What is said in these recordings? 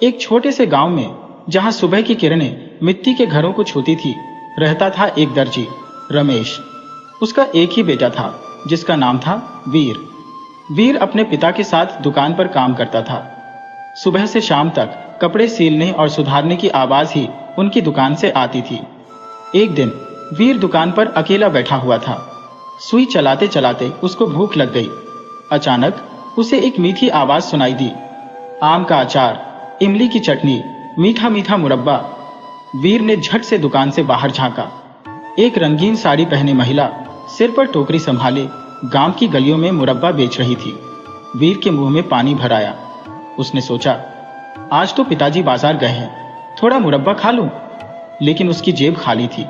एक छोटे से गांव में, जहां सुबह की किरणें मिट्टी के घरों को छूती थी, रहता था एक दर्जी, रमेश। उसका एक ही बेटा था, जिसका नाम था वीर। वीर अपने पिता के साथ दुकान पर काम करता था। सुबह से शाम तक कपड़े सीलने और सुधारने की आवाज ही उनकी दुकान से आती थी। एक दिन वीर दुकान पर अकेला बैठा हुआ था। सुई चलाते चलाते उसको भूख लग गई। अचानक उसे एक मीठी आवाज सुनाई दी। आम का अचार, इमली की चटनी, मीठा मीठा मुरब्बा। वीर ने झट से दुकान से बाहर झांका। एक रंगीन साड़ी पहने महिला सिर पर टोकरी संभाले गांव की गलियों में मुरब्बा बेच रही थी। वीर के मुंह में पानी भर आया। उसने सोचा, आज तो पिताजी बाजार गए हैं, थोड़ा मुरब्बा खा लूं। लेकिन उसकी जेब खाली थी।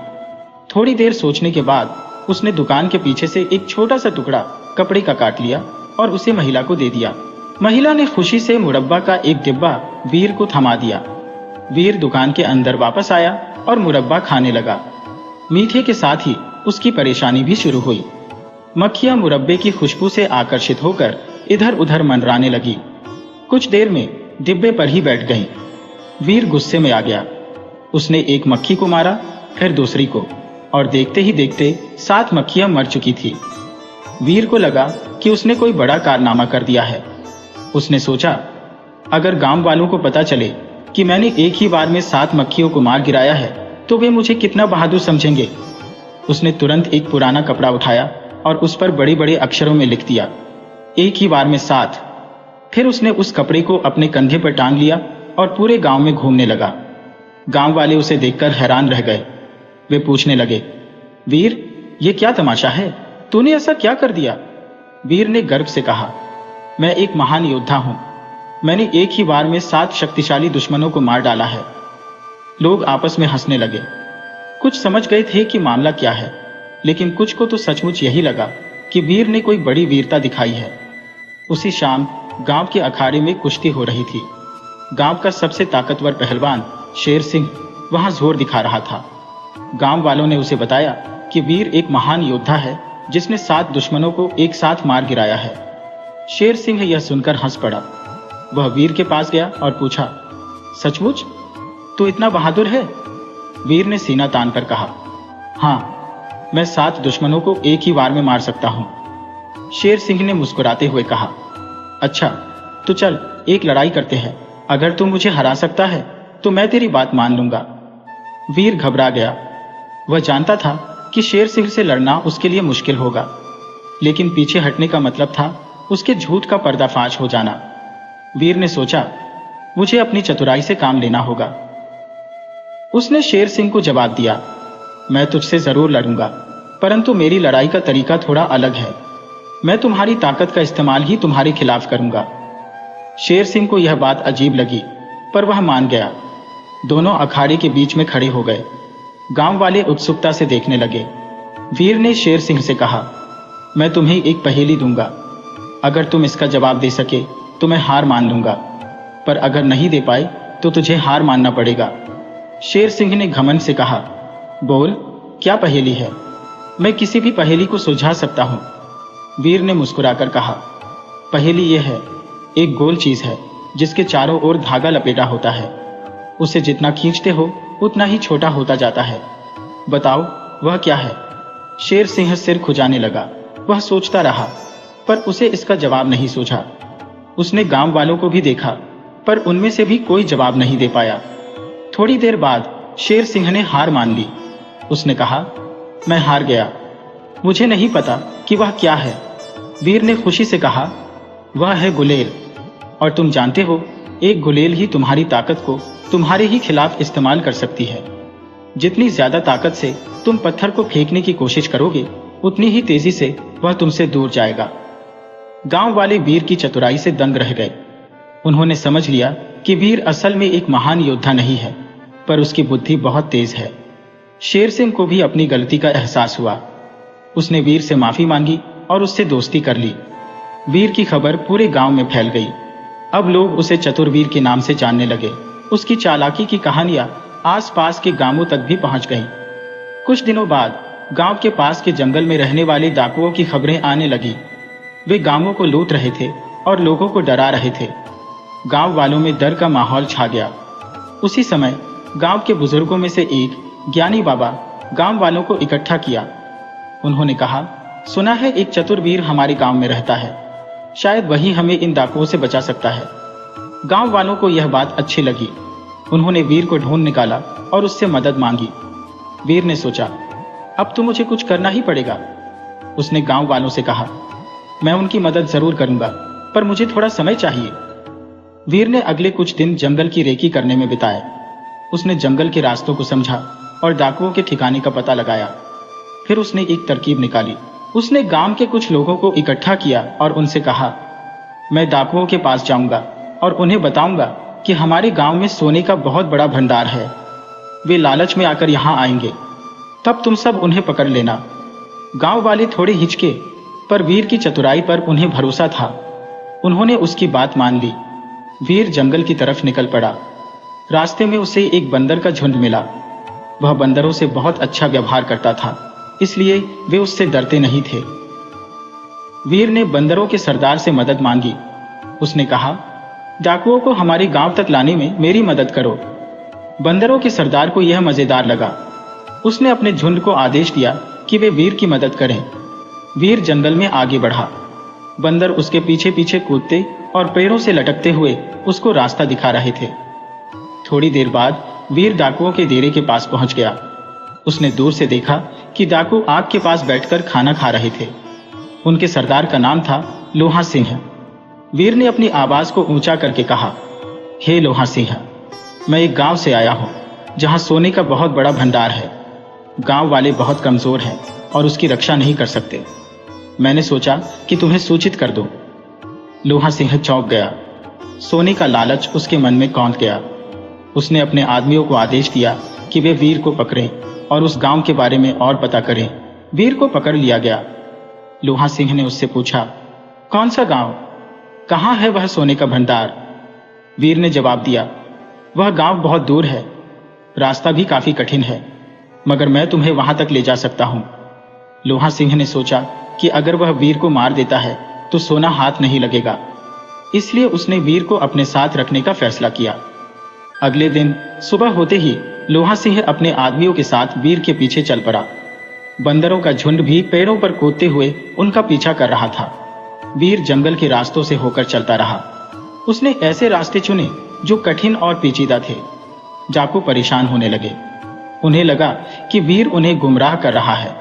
थोड़ी देर सोचने के बाद उसने दुकान के पीछे से एक छोटा सा टुकड़ा कपड़े का काट लिया और उसे महिला को दे दिया। महिला ने खुशी से मुरब्बा का एक डिब्बा वीर को थमा दिया। वीर दुकान के अंदर वापस आया और मुरब्बा खाने लगा। मीठे के साथ ही उसकी परेशानी भी शुरू हुई। मक्खियां मुरब्बे की खुशबू से आकर्षित होकर इधर उधर मंडराने लगी। कुछ देर में डिब्बे पर ही बैठ गईं। वीर गुस्से में आ गया। उसने एक मक्खी को मारा, फिर दूसरी को, और देखते ही देखते 7 मक्खियां मर चुकी थी। वीर को लगा कि उसने कोई बड़ा कारनामा कर दिया है। उसने सोचा, अगर गांव वालों को पता चले कि मैंने एक ही बार में 7 मक्खियों को मार गिराया है तो वे मुझे कितना बहादुर समझेंगे। उसने तुरंत एक पुराना कपड़ा उठाया और उस पर बड़े बड़े अक्षरों में लिख दिया, एक ही बार में 7। फिर उसने उस कपड़े को अपने कंधे पर टांग लिया और पूरे गांव में घूमने लगा। गांव वाले उसे देखकर हैरान रह गए। वे पूछने लगे, वीर, ये क्या तमाशा है? तूने ऐसा क्या कर दिया? वीर ने गर्व से कहा, मैं एक महान योद्धा हूं। मैंने एक ही बार में 7 शक्तिशाली दुश्मनों को मार डाला है। लोग आपस में हंसने लगे। कुछ समझ गए थे कि मामला क्या है, लेकिन कुछ को तो सचमुच यही लगा कि वीर ने कोई बड़ी वीरता दिखाई है। उसी शाम गांव के अखाड़े में कुश्ती हो रही थी। गांव का सबसे ताकतवर पहलवान शेर सिंह वहां जोर दिखा रहा था। गांव वालों ने उसे बताया कि वीर एक महान योद्धा है जिसने 7 दुश्मनों को एक साथ मार गिराया है। शेर सिंह यह सुनकर हंस पड़ा। वह वीर के पास गया और पूछा, सचमुच तू इतना बहादुर है? वीर ने सीना तान कर कहा, हाँ, मैं 7 दुश्मनों को एक ही बार में मार सकता हूं। शेर सिंह ने मुस्कुराते हुए कहा, अच्छा तो चल एक लड़ाई करते हैं। अगर तू मुझे हरा सकता है तो मैं तेरी बात मान लूंगा। वीर घबरा गया। वह जानता था कि शेर सिंह से लड़ना उसके लिए मुश्किल होगा, लेकिन पीछे हटने का मतलब था उसके झूठ का पर्दाफाश हो जाना। वीर ने सोचा, मुझे अपनी चतुराई से काम लेना होगा। उसने शेर सिंह को जवाब दिया, मैं तुझसे जरूर लड़ूंगा, परंतु मेरी लड़ाई का तरीका थोड़ा अलग है। मैं तुम्हारी ताकत का इस्तेमाल ही तुम्हारे खिलाफ करूंगा। शेर सिंह को यह बात अजीब लगी, पर वह मान गया। दोनों अखाड़े के बीच में खड़े हो गए। गांव वाले उत्सुकता से देखने लगे। वीर ने शेर सिंह से कहा, मैं तुम्हें एक पहेली दूंगा। अगर तुम इसका जवाब दे सके तो मैं हार मान लूंगा, पर अगर नहीं दे पाए तो तुझे हार मानना पड़ेगा। शेर सिंह ने घमंड से कहा, बोल, क्या पहेली है? मैं किसी भी पहेली को सुलझा सकता हूं। वीर ने मुस्कुराकर कहा, पहेली यह है, एक गोल चीज है जिसके चारों ओर धागा लपेटा होता है। उसे जितना खींचते हो उतना ही छोटा होता जाता है। बताओ वह क्या है? शेर सिंह सिर खुजाने लगा। वह सोचता रहा, पर उसे इसका जवाब नहीं सूझा। उसने गांव वालों को भी देखा, पर उनमें से भी कोई जवाब नहीं दे पाया। थोड़ी देर बाद शेर सिंह ने हार मान ली। उसने कहा, मैं हार गया, मुझे नहीं पता कि वह क्या है। वीर ने खुशी से कहा, वह है गुलेल, और तुम जानते हो, एक गुलेल ही तुम्हारी ताकत को तुम्हारे ही खिलाफ इस्तेमाल कर सकती है। जितनी ज्यादा ताकत से तुम पत्थर को फेंकने की कोशिश करोगे, उतनी ही तेजी से वह तुमसे दूर जाएगा। गांव वाले वीर की चतुराई से दंग रह गए। उन्होंने समझ लिया कि वीर असल में एक महान योद्धा नहीं है, पर उसकी बुद्धि बहुत तेज है। शेर सिंह को भी अपनी गलती का एहसास हुआ। उसने वीर से माफी मांगी और उससे दोस्ती कर ली। वीर की खबर पूरे गांव में फैल गई। अब लोग उसे चतुरवीर के नाम से जानने लगे। उसकी चालाकी की कहानियां आसपास के गांवों तक भी पहुंच गईं। कुछ दिनों बाद गांव के पास के जंगल में रहने वाले डाकुओं की खबरें आने लगी। वे गांवों को लूट रहे थे और लोगों को डरा रहे थे। गांव वालों में डर का माहौल छा गया। उसी समय गांव के बुजुर्गों में से एक ज्ञानी बाबा गांव वालों को इकट्ठा किया। उन्होंने कहा, सुना है एक चतुर वीर हमारे गांव में रहता है, शायद वही हमें इन डाकुओं से बचा सकता है। गांव वालों को यह बात अच्छी लगी। उन्होंने वीर को ढूंढ निकाला और उससे मदद मांगी। वीर ने सोचा, अब तो मुझे कुछ करना ही पड़ेगा। उसने गांव वालों से कहा, मैं उनकी मदद जरूर करूंगा, पर मुझे थोड़ा समय चाहिए। वीर ने अगले कुछ दिन जंगल की रेकी करने में बिताए। उसने जंगल के रास्तों को समझा और डाकुओं के ठिकाने का पता लगाया। फिर उसने एक तरकीब निकाली। उसने गांव के कुछ लोगों को इकट्ठा किया और उनसे कहा, मैं डाकुओं के पास जाऊंगा और उन्हें बताऊंगा कि हमारे गांव में सोने का बहुत बड़ा भंडार है। वे लालच में आकर यहां आएंगे, तब तुम सब उन्हें पकड़ लेना। गांव वाले थोड़े हिचके, पर वीर की चतुराई पर उन्हें भरोसा था। उन्होंने उसकी बात मान ली। वीर जंगल की तरफ निकल पड़ा। रास्ते में उसे एक बंदर का झुंड मिला। वह बंदरों से बहुत अच्छा व्यवहार करता था, इसलिए वे उससे डरते नहीं थे। वीर ने बंदरों के सरदार से मदद मांगी। उसने कहा, डाकुओं को हमारे गांव तक लाने में मेरी मदद करो। बंदरों के सरदार को यह मजेदार लगा। उसने अपने झुंड को आदेश दिया कि वे वीर की मदद करें। वीर जंगल में आगे बढ़ा। बंदर उसके पीछे पीछे कूदते और पेड़ों से लटकते हुए उसको रास्ता दिखा रहे थे। थोड़ी देर बाद वीर डाकुओं के डेरे के पास पहुंच गया। उसने दूर से देखा कि डाकू आग के पास बैठकर खाना खा रहे थे। उनके सरदार का नाम था लोहा सिंह। वीर ने अपनी आवाज को ऊंचा करके कहा, हे लोहा सिंह, मैं एक गांव से आया हूं जहां सोने का बहुत बड़ा भंडार है। गांव वाले बहुत कमजोर हैं और उसकी रक्षा नहीं कर सकते। मैंने सोचा कि तुम्हें सूचित कर दूं। लोहा सिंह चौंक गया। सोने का लालच उसके मन में कौंध गया। उसने अपने आदमियों को आदेश दिया कि वे वीर को पकड़ें और उस गांव के बारे में और पता करें। वीर को पकड़ लिया गया। लोहा सिंह ने उससे पूछा, कौन सा गांव? कहां है वह सोने का भंडार? वीर ने जवाब दिया, वह गांव बहुत दूर है, रास्ता भी काफी कठिन है, मगर मैं तुम्हें वहां तक ले जा सकता हूं। लोहा सिंह ने सोचा कि अगर वह वीर को मार देता है तो सोना हाथ नहीं लगेगा, इसलिए उसने वीर को अपने साथ रखने का फैसला किया। अगले दिन सुबह होते ही लोहा सिंह अपने आदमियों के साथ वीर के पीछे चल पड़ा। बंदरों का झुंड भी पेड़ों पर कूदते हुए उनका पीछा कर रहा था। वीर जंगल के रास्तों से होकर चलता रहा। उसने ऐसे रास्ते चुने जो कठिन और पेचीदा थे। डाकू परेशान होने लगे। उन्हें लगा कि वीर उन्हें गुमराह कर रहा है,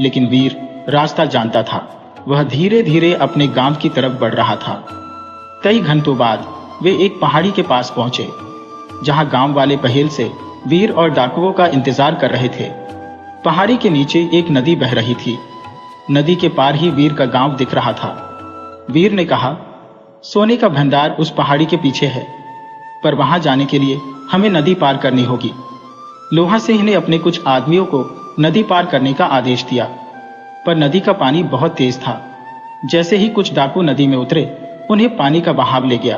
लेकिन वीर रास्ता जानता था। वह धीरे धीरे अपने गांव की तरफ बढ़ रहा था। कई घंटों बाद वे एक पहाड़ी के पास पहुंचे, जहां गांव वाले पहले से वीर और डाकुओं का इंतजार कर रहे थे। पहाड़ी के नीचे एक नदी बह रही थी। नदी के पार ही वीर का गांव दिख रहा था। वीर ने कहा, सोने का भंडार उस पहाड़ी के पीछे है, पर वहां जाने के लिए हमें नदी पार करनी होगी। लोहा सिंह ने अपने कुछ आदमियों को नदी पार करने का आदेश दिया, पर नदी का पानी बहुत तेज था। जैसे ही कुछ डाकू नदी में उतरे, उन्हें पानी का बहाव ले गया।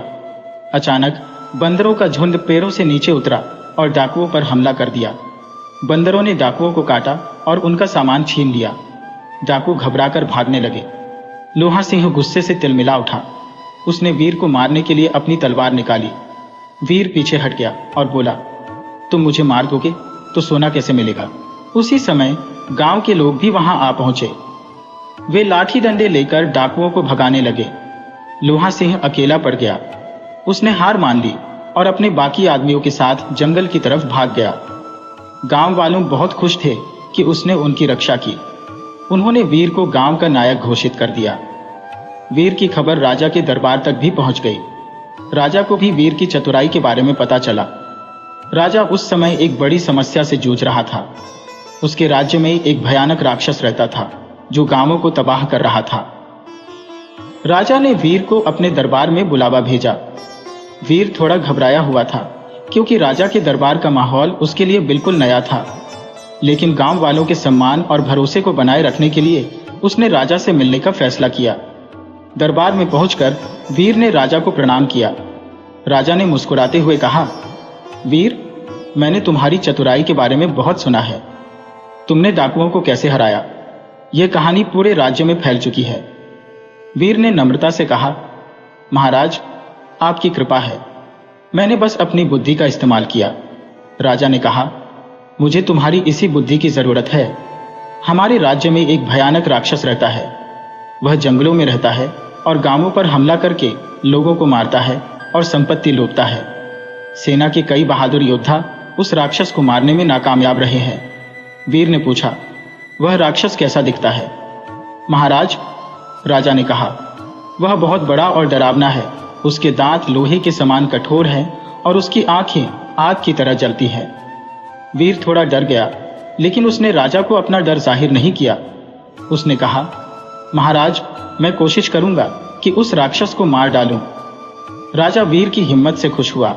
अचानक बंदरों का झुंड पेड़ों से नीचे उतरा और डाकुओं पर हमला कर दिया। बंदरों ने डाकुओं को काटा और उनका सामान छीन लिया। डाकू घबराकर भागने लगे। लोहा सिंह गुस्से से तिलमिला उठा। उसने वीर को मारने के लिए अपनी तलवार निकाली। वीर पीछे हट गया और बोला, तुम मुझे मार दोगे तो सोना कैसे मिलेगा? उसी समय गांव के लोग भी वहां आ पहुंचे। वे लाठी डंडे लेकर डाकुओं को भगाने लगे। लोहा सिंह अकेला पड़ गया। उसने हार मान ली और अपने बाकी आदमियों के साथ जंगल की तरफ भाग गया। गांव वालों बहुत खुश थे कि उसने उनकी रक्षा की। उन्होंने वीर को गांव का नायक घोषित कर दिया। वीर की खबर राजा के दरबार तक भी पहुंच गई। राजा को भी वीर की चतुराई के बारे में पता चला। राजा उस समय एक बड़ी समस्या से जूझ रहा था। उसके राज्य में एक भयानक राक्षस रहता था जो गांवों को तबाह कर रहा था। राजा ने वीर को अपने दरबार में बुलावा भेजा। वीर थोड़ा घबराया हुआ था, क्योंकि राजा के दरबार का माहौल उसके लिए बिल्कुल नया था। लेकिन गांव वालों के सम्मान और भरोसे को बनाए रखने के लिए उसने राजा से मिलने का फैसला किया। दरबार में पहुंचकर वीर ने राजा को प्रणाम किया। राजा ने मुस्कुराते हुए कहा, वीर, मैंने तुम्हारी चतुराई के बारे में बहुत सुना है। तुमने डाकुओं को कैसे हराया, यह कहानी पूरे राज्य में फैल चुकी है। वीर ने नम्रता से कहा, महाराज, आपकी कृपा है, मैंने बस अपनी बुद्धि का इस्तेमाल किया। राजा ने कहा, मुझे तुम्हारी इसी बुद्धि की जरूरत है। हमारे राज्य में एक भयानक राक्षस रहता है। वह जंगलों में रहता है और गांवों पर हमला करके लोगों को मारता है और संपत्ति लूटता है। सेना के कई बहादुर योद्धा उस राक्षस को मारने में नाकामयाब रहे हैं। वीर ने पूछा, वह राक्षस कैसा दिखता है? महाराज, राजा ने कहा, वह बहुत बड़ा और डरावना है। उसके दांत लोहे के समान कठोर हैं और उसकी आंखें आग की तरह जलती हैं। वीर थोड़ा डर गया, लेकिन उसने राजा को अपना डर जाहिर नहीं किया। उसने कहा, महाराज, मैं कोशिश करूंगा कि उस राक्षस को मार डालूं। राजा वीर की हिम्मत से खुश हुआ।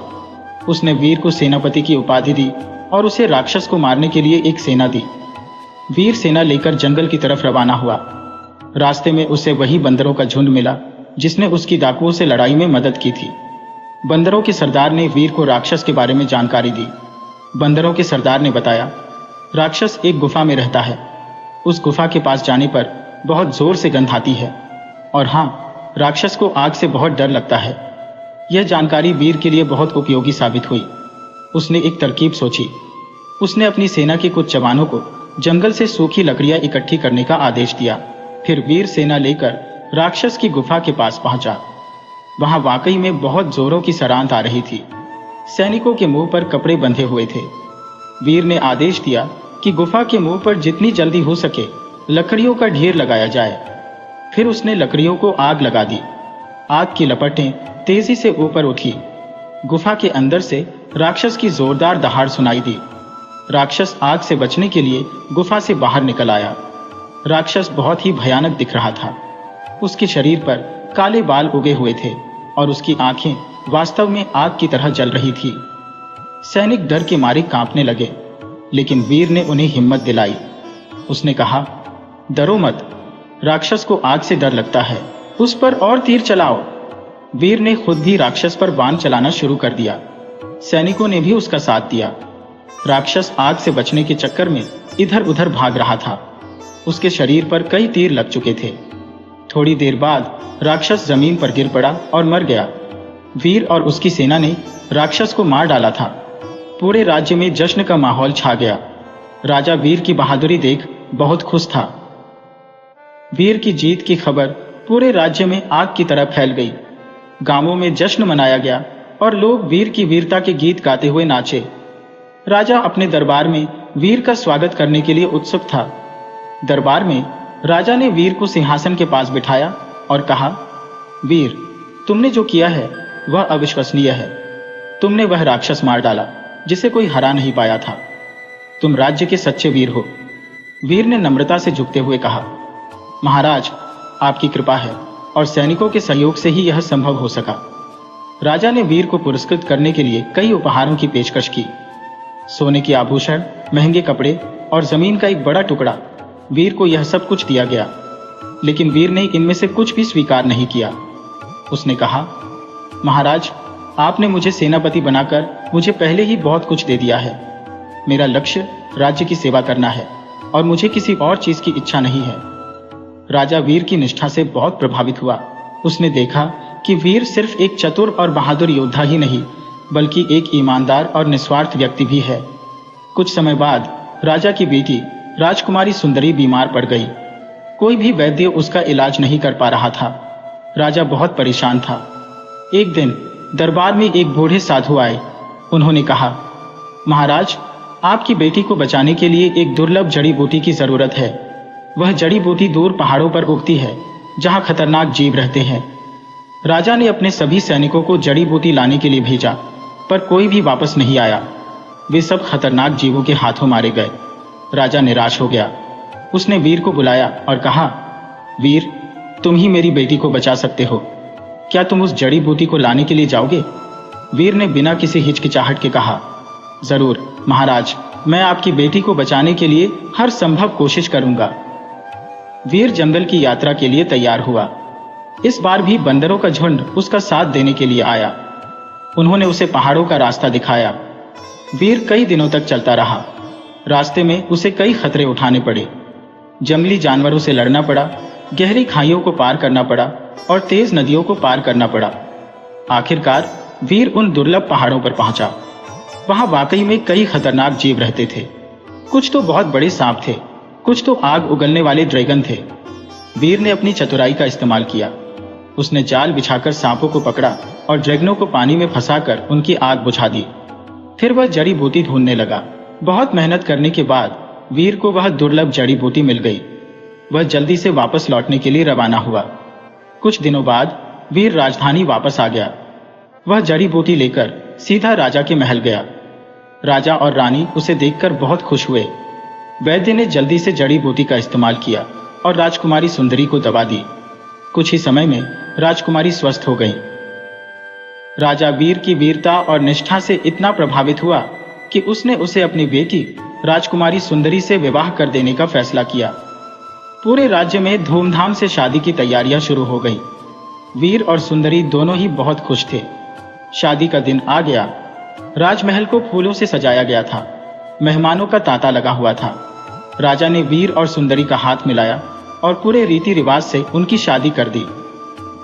उसने वीर को सेनापति की उपाधि दी और उसे राक्षस को मारने के लिए एक सेना दी। वीर सेना लेकर जंगल की तरफ रवाना हुआ। रास्ते में उसे वही बंदरों का झुंड मिला जिसने उसकी डाकुओं से लड़ाई में मदद की थी। बंदरों के सरदार ने वीर को राक्षस के बारे में जानकारी दी। बंदरों के सरदार ने बताया, राक्षस एक गुफा में रहता है। उस गुफा के पास जाने पर बहुत जोर से गंध आती है और हाँ, राक्षस को आग से बहुत डर लगता है। यह जानकारी वीर के लिए बहुत उपयोगी साबित हुई। उसने एक तरकीब सोची। उसने अपनी सेना के कुछ जवानों को जंगल से सूखी लकड़ियां इकट्ठी करने का आदेश दिया। फिर वीर सेना लेकर राक्षस की गुफा के पास पहुंचा। वहां वाकई में बहुत जोरों की सरांत आ रही थी। सैनिकों के मुंह पर कपड़े बंधे हुए थे। वीर ने आदेश दिया कि गुफा के मुंह पर जितनी जल्दी हो सके लकड़ियों का ढेर लगाया जाए। फिर उसने लकड़ियों को आग लगा दी। आग की लपटें तेजी से ऊपर उठी। गुफा के अंदर से राक्षस की जोरदार दहाड़ सुनाई दी। राक्षस आग से बचने के लिए गुफा से बाहर निकल आया। राक्षस बहुत ही भयानक दिख रहा था। उसके शरीर पर काले बाल उगे हुए थे और उसकी आंखें वास्तव में आग की तरह जल रही थी। सैनिक डर के मारे कांपने लगे, लेकिन वीर ने उन्हें हिम्मत दिलाई। उसने कहा, डरो मत, राक्षस को आग से डर लगता है, उस पर और तीर चलाओ। वीर ने खुद भी राक्षस पर बाण चलाना शुरू कर दिया। सैनिकों ने भी उसका साथ दिया। राक्षस आग से बचने के चक्कर में इधर उधर भाग रहा था। उसके शरीर पर कई तीर लग चुके थे। थोड़ी देर बाद राक्षस जमीन पर गिर पड़ा और मर गया। वीर और उसकी सेना ने राक्षस को मार डाला था। पूरे राज्य में जश्न का माहौल छा गया। राजा वीर की बहादुरी देख बहुत खुश था। वीर की जीत की खबर पूरे राज्य में आग की तरह फैल गई। गांवों में जश्न मनाया गया और लोग वीर की वीरता के गीत गाते हुए नाचे। राजा अपने दरबार में वीर का स्वागत करने के लिए उत्सुक था। दरबार में राजा ने वीर को सिंहासन के पास बिठाया और कहा, वीर, तुमने जो किया है वह अविश्वसनीय है। तुमने वह राक्षस मार डाला जिसे कोई हरा नहीं पाया था। तुम राज्य के सच्चे वीर हो। वीर ने नम्रता से झुकते हुए कहा, महाराज, आपकी कृपा है और सैनिकों के सहयोग से ही यह संभव हो सका। राजा ने वीर को पुरस्कृत करने के लिए कई उपहारों की पेशकश की। सोने के आभूषण, महंगे कपड़े और जमीन का एक बड़ा टुकड़ा। वीर को यह सब कुछ दिया गया, लेकिन वीर ने इनमें से कुछ भी स्वीकार नहीं किया। उसने कहा, महाराज, आपने मुझे सेनापति बनाकर मुझे पहले ही बहुत कुछ दे दिया है। मेरा लक्ष्य राज्य की सेवा करना है और मुझे किसी और चीज की इच्छा नहीं है। राजा वीर की निष्ठा से बहुत प्रभावित हुआ। उसने देखा कि वीर सिर्फ एक चतुर और बहादुर योद्धा ही नहीं, बल्कि एक ईमानदार और निस्वार्थ व्यक्ति भी है। कुछ समय बाद राजा की बेटी राजकुमारी सुंदरी बीमार पड़ गई। कोई भी वैद्य उसका इलाज नहीं कर पा रहा था। राजा बहुत परेशान था। एक दिन दरबार में एक बूढ़े साधु आए। उन्होंने कहा, महाराज, आपकी बेटी को बचाने के लिए एक दुर्लभ जड़ी बूटी की जरूरत है। वह जड़ी बूटी दूर पहाड़ों पर उगती है जहां खतरनाक जीव रहते हैं। राजा ने अपने सभी सैनिकों को जड़ी बूटी लाने के लिए भेजा, पर कोई भी वापस नहीं आया। वे सब खतरनाक जीवों के हाथों मारे गए। राजा निराश हो गया। उसने वीर को बुलाया और कहा, वीर, तुम ही मेरी बेटी को बचा सकते हो। क्या तुम उस जड़ी बूटी को लाने के लिए जाओगे? वीर ने बिना किसी हिचकिचाहट के कहा, जरूर महाराज, मैं आपकी बेटी को बचाने के लिए हर संभव कोशिश करूंगा। वीर जंगल की यात्रा के लिए तैयार हुआ। इस बार भी बंदरों का झुंड उसका साथ देने के लिए आया। उन्होंने उसे पहाड़ों का रास्ता दिखाया। वीर कई दिनों तक चलता रहा। रास्ते में उसे कई खतरे उठाने पड़े। जंगली जानवरों से लड़ना पड़ा, गहरी खाइयों को पार करना पड़ा और तेज नदियों को पार करना पड़ा। आखिरकार वीर उन दुर्लभ पहाड़ों पर पहुंचा। वहां वाकई में कई खतरनाक जीव रहते थे। कुछ तो बहुत बड़े सांप थे, कुछ तो आग उगलने वाले ड्रैगन थे। वीर ने अपनी चतुराई का इस्तेमाल किया। उसने जाल बिछाकर सांपों को पकड़ा और ड्रैगनों को पानी में फंसाकर उनकी आग बुझा दी। फिर वह जड़ी बूटी ढूंढने लगा। बहुत मेहनत करने के बाद वीर को वह दुर्लभ जड़ी बूटी मिल गई। वह जल्दी से वापस लौटने के लिए रवाना हुआ। कुछ दिनों बाद वीर राजधानी वापस आ गया। वह जड़ी बूटी लेकर सीधा राजा के महल गया। राजा और रानी उसे देखकर बहुत खुश हुए। वैद्य ने जल्दी से जड़ी बूटी का इस्तेमाल किया और राजकुमारी सुंदरी को दवा दी। कुछ ही समय में राजकुमारी स्वस्थ हो गई। राजा वीर की वीरता और निष्ठा से इतना प्रभावित हुआ कि उसने उसे अपनी बेटी राजकुमारी सुंदरी से विवाह कर देने का फैसला किया। पूरे राज्य में धूमधाम से शादी की तैयारियां शुरू हो गईं। वीर और सुंदरी दोनों ही बहुत खुश थे। शादी का दिन आ गया। राजमहल को फूलों से सजाया गया था। मेहमानों का तांता लगा हुआ था। राजा ने वीर और सुंदरी का हाथ मिलाया और पूरे रीति रिवाज से उनकी शादी कर दी।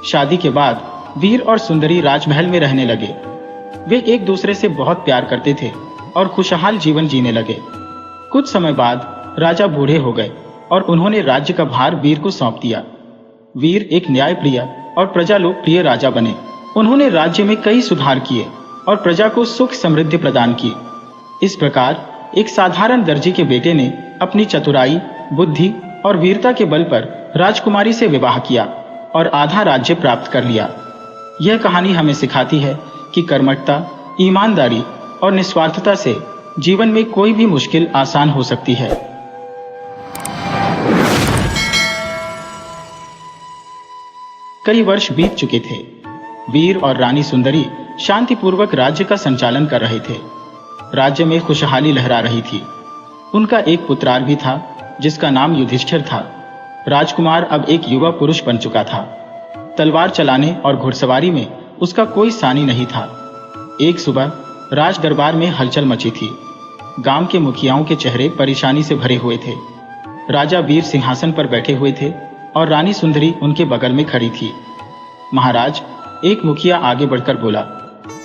शादी के बाद वीर और सुंदरी राजमहल में रहने लगे। वे एक दूसरे से बहुत प्यार करते थे और खुशहाल जीवन जीने लगे। कुछ समय बाद राजा बूढ़े हो गए और उन्होंने राज्य का भार वीर को सौंप दिया। वीर एक न्यायप्रिय और प्रजालोकप्रिय राजा बने। उन्होंने राज्य में कई सुधार किए और प्रजा को सुख समृद्धि प्रदान की। इस प्रकार एक साधारण दर्जी के बेटे ने अपनी चतुराई, बुद्धि और वीरता के बल पर राजकुमारी से विवाह किया और आधा राज्य प्राप्त कर लिया। यह कहानी हमें सिखाती है कि कर्मठता, ईमानदारी और निस्वार्थता से जीवन में कोई भी मुश्किल आसान हो सकती है। कई वर्ष बीत चुके थे। वीर और रानी सुंदरी शांतिपूर्वक राज्य का संचालन कर रहे थे। राज्य में खुशहाली लहरा रही थी। उनका एक पुत्रार भी था जिसका नाम युधिष्ठिर था। राजकुमार अब एक युवा पुरुष बन चुका था। तलवार चलाने और घुड़सवारी में उसका कोई सानी नहीं था। एक सुबह राज दरबार में हलचल मची थी। गांव के मुखियाओं के चेहरे परेशानी से भरे हुए थे। राजा वीर सिंहासन पर बैठे हुए थे और रानी सुंदरी उनके बगल में खड़ी थी। महाराज, एक मुखिया आगे बढ़कर बोला,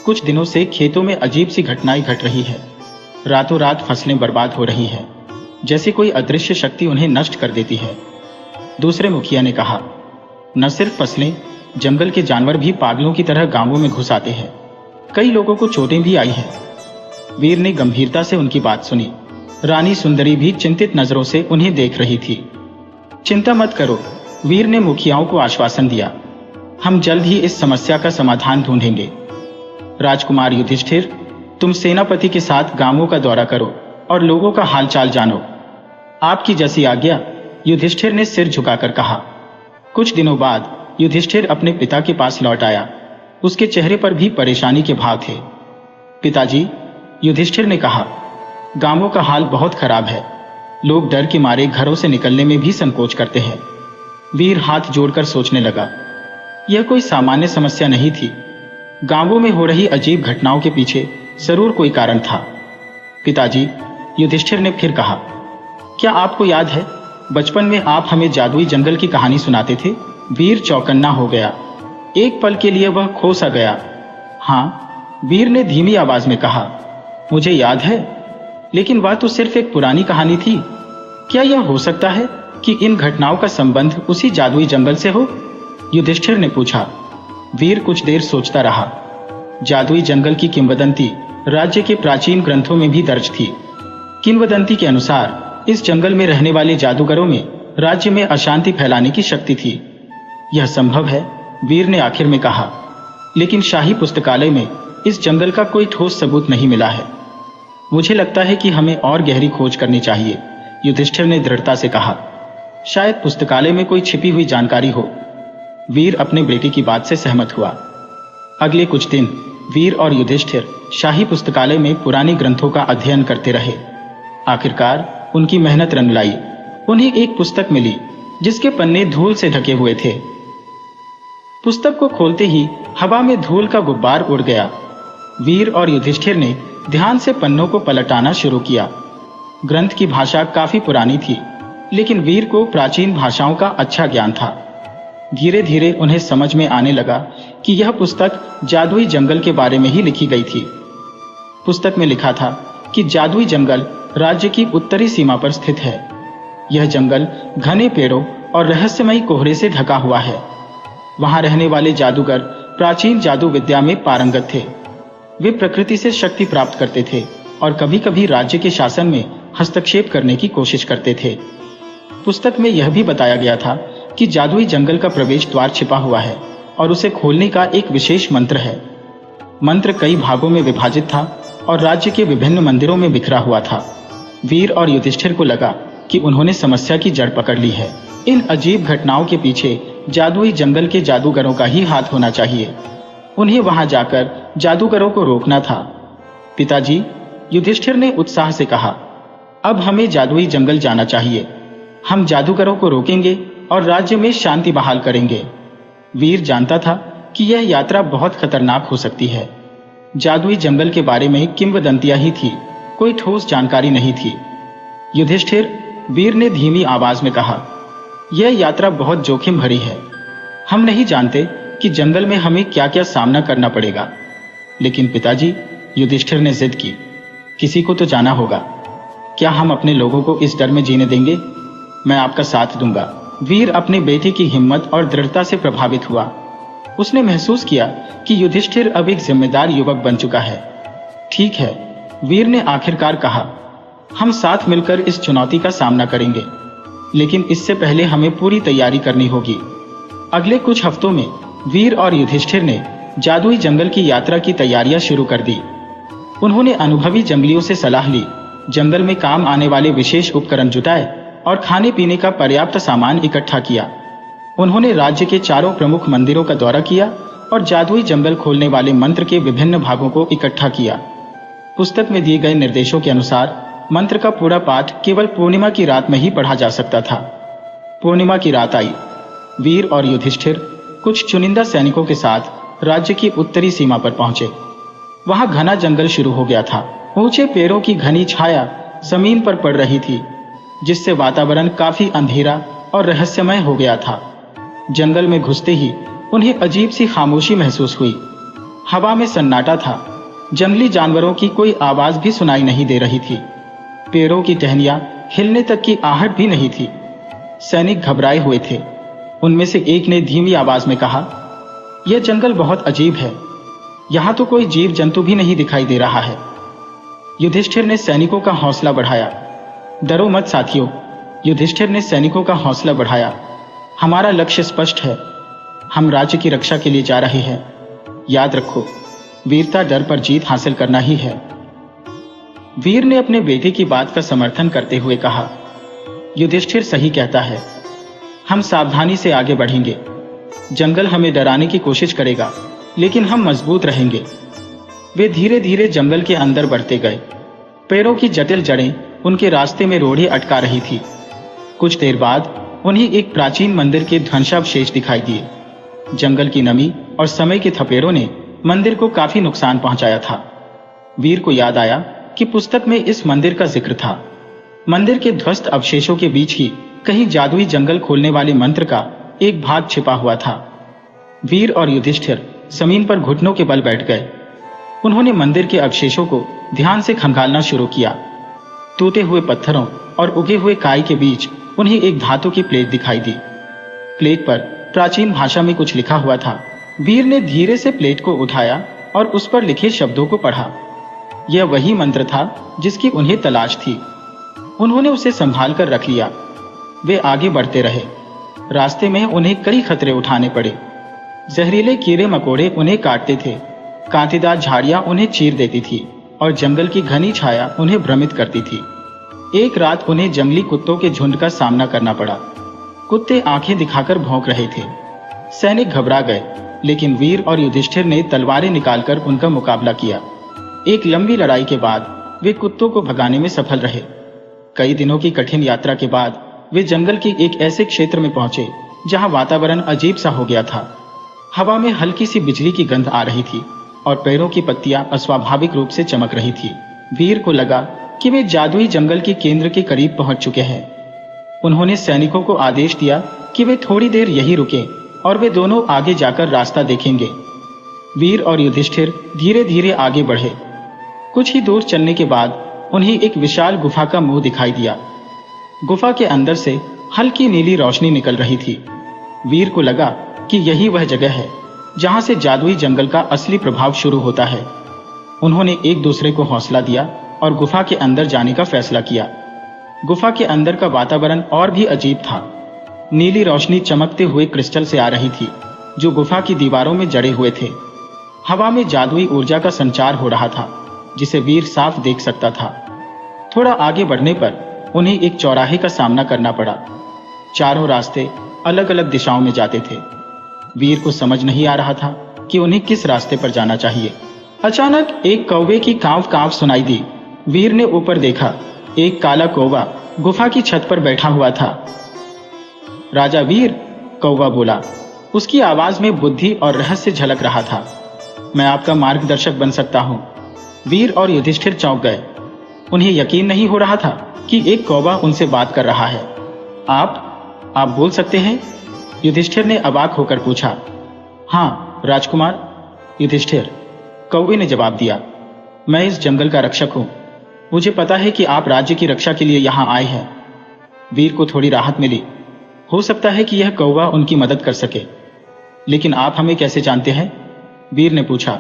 कुछ दिनों से खेतों में अजीब सी घटनाएं घट रही है। रातों रात फसलें बर्बाद हो रही है, जैसे कोई अदृश्य शक्ति उन्हें नष्ट कर देती है। दूसरे मुखिया ने कहा, न सिर्फ फसलें, जंगल के जानवर भी पागलों की तरह गांवों में घुस आते हैं। कई लोगों को चोटें भी आई हैं। वीर ने गंभीरता से उनकी बात सुनी। रानी सुंदरी भी चिंतित नजरों से उन्हें देख रही थी। चिंता मत करो, वीर ने मुखियाओं को आश्वासन दिया। हम जल्द ही इस समस्या का समाधान ढूंढेंगे। राजकुमार युधिष्ठिर, तुम सेनापति के साथ गांवों का दौरा करो और लोगों का हालचाल जानो। आपकी जैसी आज्ञा, युधिष्ठिर ने सिर झुकाकर कहा। कुछ दिनों बाद युधिष्ठिर अपने पिता के पास लौट आया। उसके चेहरे पर भी परेशानी के भाव थे। पिताजी, युधिष्ठिर ने कहा, गांवों का हाल बहुत खराब है। लोग डर के मारे घरों से निकलने में भी संकोच करते हैं। वीर हाथ जोड़कर सोचने लगा। यह कोई सामान्य समस्या नहीं थी। गांवों में हो रही अजीब घटनाओं के पीछे जरूर कोई कारण था। पिताजी, युधिष्ठिर ने फिर कहा, क्या आपको याद है बचपन में आप हमें जादुई जंगल की कहानी सुनाते थे? वीर चौकन्ना हो गया। एक पल के लिए वह खो सा गया। हाँ, वीर ने धीमी आवाज में कहा, मुझे याद है, लेकिन वह तो सिर्फ एक पुरानी कहानी थी। क्या यह हो सकता है कि इन घटनाओं का संबंध उसी जादुई जंगल से हो? युधिष्ठिर ने पूछा। वीर कुछ देर सोचता रहा। जादुई जंगल की किंवदंती राज्य के प्राचीन ग्रंथों में भी दर्ज थी। किंवदंती के अनुसार इस जंगल में रहने वाले जादूगरों में राज्य में अशांति फैलाने की शक्ति थी। यह संभव है, वीर ने आखिर में कहा, लेकिन शाही पुस्तकालय में इस जंगल का कोई ठोस सबूत नहीं मिला है। मुझे लगता है कि हमें और गहरी खोज करनी चाहिए, युधिष्ठिर ने दृढ़ता से कहा। शायद पुस्तकालय में कोई छिपी हुई जानकारी हो। वीर अपने बेटे की बात से सहमत हुआ। अगले कुछ दिन वीर और युधिष्ठिर शाही पुस्तकालय में पुराने ग्रंथों का अध्ययन करते रहे। आखिरकार उनकी मेहनत रंग लाई। उन्हें एक पुस्तक मिली जिसके पन्ने धूल से ढके हुए थे। पुस्तक को खोलते ही हवा में धूल का गुब्बार उड़ गया। वीर और युधिष्ठिर ने ध्यान से पन्नों को पलटाना शुरू किया। ग्रंथ की भाषा काफी पुरानी थी, लेकिन वीर को प्राचीन भाषाओं का अच्छा ज्ञान था। धीरे धीरे उन्हें समझ में आने लगा कि यह पुस्तक जादुई जंगल के बारे में ही लिखी गई थी। पुस्तक में लिखा था कि जादुई जंगल राज्य की उत्तरी सीमा पर स्थित है। यह जंगल घने पेड़ों और रहस्यमयी कोहरे से ढका हुआ है। वहां रहने वाले जादूगर प्राचीन जादू विद्या में पारंगत थे। वे प्रकृति से शक्ति प्राप्त करते थे और कभी कभी राज्य के शासन में हस्तक्षेप करने की कोशिश करते थे। पुस्तक में यह भी बताया गया था कि जादुई जंगल का प्रवेश द्वार छिपा हुआ है और उसे खोलने का एक विशेष मंत्र है। मंत्र कई भागों में विभाजित था और राज्य के विभिन्न मंदिरों में बिखरा हुआ था। वीर और युधिष्ठिर को लगा कि उन्होंने समस्या की जड़ पकड़ ली है। इन अजीब घटनाओं के पीछे जादुई जंगल के जादूगरों का ही हाथ होना चाहिए। उन्हें वहां जाकर जादूगरों को रोकना था। पिताजी, युधिष्ठिर ने उत्साह से कहा, अब हमें जादुई जंगल जाना चाहिए। हम जादूगरों को रोकेंगे और राज्य में शांति बहाल करेंगे। वीर जानता था कि यह यात्रा बहुत खतरनाक हो सकती है। जादुई जंगल के बारे में किंवदंतियां ही थी, कोई ठोस जानकारी नहीं थी। युधिष्ठिर, वीर ने धीमी आवाज में कहा, यह यात्रा बहुत जोखिम भरी है। हम नहीं जानते कि जंगल में हमें क्या क्या सामना करना पड़ेगा। लेकिन पिताजी, युधिष्ठिर ने जिद की, किसी को तो जाना होगा। क्या हम अपने लोगों को इस डर में जीने देंगे? मैं आपका साथ दूंगा। वीर अपने बेटे की हिम्मत और दृढ़ता से प्रभावित हुआ। उसने महसूस किया कि युधिष्ठिर अब एक जिम्मेदार युवक बन चुका है। ठीक है, वीर ने आखिरकार कहा, हम साथ मिलकर इस चुनौती का सामना करेंगे, लेकिन इससे पहले हमें पूरी तैयारी करनी होगी। अगले कुछ हफ्तों में वीर और युधिष्ठिर ने जादुई जंगल की यात्रा की तैयारियां शुरू कर दी। उन्होंने अनुभवी जंगलियों से सलाह ली, जंगल में काम आने वाले विशेष उपकरण जुटाए और खाने पीने का पर्याप्त सामान इकट्ठा किया। उन्होंने राज्य के चारों प्रमुख मंदिरों का दौरा किया और जादुई जंगल खोलने वाले मंत्र के विभिन्न भागों को इकट्ठा किया। पुस्तक में दिए गए निर्देशों के अनुसार मंत्र का पूरा पाठ केवल पूर्णिमा की रात में ही पढ़ा जा सकता था। पूर्णिमा की रात आई। वीर और युधिष्ठिर कुछ चुनिंदा सैनिकों के साथ राज्य की उत्तरी सीमा पर पहुंचे। वहां घना जंगल शुरू हो गया था। ऊंचे पेड़ों की घनी छाया जमीन पर पड़ रही थी, जिससे वातावरण काफी अंधेरा और रहस्यमय हो गया था। जंगल में घुसते ही उन्हें अजीब सी खामोशी महसूस हुई। हवा में सन्नाटा था। जंगली जानवरों की कोई आवाज भी सुनाई नहीं दे रही थी। पेड़ों की टहनियां हिलने तक की आहट भी नहीं थी। सैनिक घबराए हुए थे। उनमें से एक ने धीमी आवाज में कहा, यह जंगल बहुत अजीब है। यहां तो कोई जीव जंतु भी नहीं दिखाई दे रहा है। युधिष्ठिर ने सैनिकों का हौसला बढ़ाया। डरो मत साथियों, युधिष्ठिर ने सैनिकों का हौसला बढ़ाया। हमारा लक्ष्य स्पष्ट है। हम राज्य की रक्षा के लिए जा रहे हैं। याद रखो, वीरता डर पर जीत हासिल करना ही है। वीर ने अपने बेटे की बात का समर्थन करते हुए कहा, युधिष्ठिर सही कहता है। हम सावधानी से आगे बढ़ेंगे। जंगल हमें डराने की कोशिश करेगा, लेकिन हम मजबूत रहेंगे। वे धीरे धीरे जंगल के अंदर बढ़ते गए। पेड़ों की जटिल जड़ें उनके रास्ते में रोड़े अटका रही थी। कुछ देर बाद उन्हें एक प्राचीन मंदिर के ध्वंसावशेष दिखाई दिए। जंगल की नमी और समय के थपेड़ों ने मंदिर को काफी नुकसान पहुंचाया था। वीर को याद आया कि पुस्तक में इस मंदिर का जिक्र था। मंदिर के ध्वस्त अवशेषों के बीच ही कहीं जादुई जंगल खोलने वाले मंत्र का एक भाग छिपा हुआ था। वीर और युधिष्ठिर जमीन पर घुटनों के बल बैठ गए। उन्होंने मंदिर के अवशेषों को ध्यान से खंगालना शुरू किया। टूटे हुए पत्थरों और उगे हुए काई के बीच उन्हें एक धातु की प्लेट दिखाई दी। प्लेट पर प्राचीन भाषा में कुछ लिखा हुआ था। वीर ने धीरे से प्लेट को उठाया और उस पर लिखे शब्दों को पढ़ा। यह वही मंत्र था जिसकी उन्हें तलाश थी। उन्होंने उसे संभाल कर रख लिया। वे आगे बढ़ते रहे। रास्ते में उन्हें कई खतरे उठाने पड़े। जहरीले कीड़े मकोड़े उन्हें काटते थे, कांटेदार झाड़ियां उन्हें चीर देती थी और जंगल की घनी छाया उन्हें भ्रमित करती थी। एक रात उन्हें जंगली कुत्तों के झुंड का सामना करना पड़ा। कुत्ते आंखें दिखाकर भौंक रहे थे। सैनिक घबरा गए, लेकिन वीर और युधिष्ठिर ने तलवारें निकालकर उनका मुकाबला किया। एक लंबी लड़ाई के बाद वे कुत्तों को भगाने में सफल रहे। कई दिनों की कठिन यात्रा के बाद वे जंगल के एक ऐसे क्षेत्र में पहुंचे जहां वातावरण अजीब सा हो गया था। हवा में हल्की सी बिजली की गंध आ रही थी और पेड़ों की पत्तियां अस्वाभाविक रूप से चमक रही थी। वीर को लगा कि वे जादुई जंगल के केंद्र के करीब पहुंच चुके हैं। उन्होंने सैनिकों को आदेश दिया कि वे थोड़ी देर यहीं रुकें और वे दोनों आगे जाकर रास्ता देखेंगे। वीर और युधिष्ठिर धीरे धीरे आगे बढ़े। कुछ ही दूर चलने के बाद उन्हें एक विशाल गुफा का मुंह दिखाई दिया। गुफा के अंदर से हल्की नीली रोशनी निकल रही थी। वीर को लगा कि यही वह जगह है जहां से जादुई जंगल का असली प्रभाव शुरू होता है। उन्होंने एक दूसरे को हौसला दिया और गुफा के अंदर जाने का फैसला किया। गुफा के अंदर का वातावरण और भी अजीब था। नीली रोशनी चमकते हुए क्रिस्टल से आ रही थी जो गुफा की दीवारों में जड़े हुए थे। हवा में जादुई ऊर्जा का संचार हो रहा था जिसे वीर साफ देख सकता था। थोड़ा आगे बढ़ने पर उन्हें एक चौराहे का सामना करना पड़ा। चारों रास्ते अलग अलग दिशाओं में जाते थे। वीर को समझ नहीं आ रहा था कि उन्हें किस रास्ते पर जाना चाहिए। अचानक एक कौवे की कांव कांव सुनाई दी। वीर ने ऊपर देखा। एक काला कौवा गुफा की छत पर बैठा हुआ था। राजा वीर, कौवा बोला। उसकी आवाज में बुद्धि और रहस्य झलक रहा था। मैं आपका मार्गदर्शक बन सकता हूं। वीर और युधिष्ठिर चौंक गए। उन्हें यकीन नहीं हो रहा था कि एक कौवा उनसे बात कर रहा है। आप बोल सकते हैं? युधिष्ठिर ने अवाक होकर पूछा। हाँ राजकुमार, युधिष्ठिर, कौवे ने जवाब दिया। मैं इस जंगल का रक्षक हूं। मुझे पता है कि आप राज्य की रक्षा के लिए यहां आए हैं। वीर को थोड़ी राहत मिली। हो सकता है कि यह कौवा उनकी मदद कर सके। लेकिन आप हमें कैसे जानते हैं? वीर ने पूछा।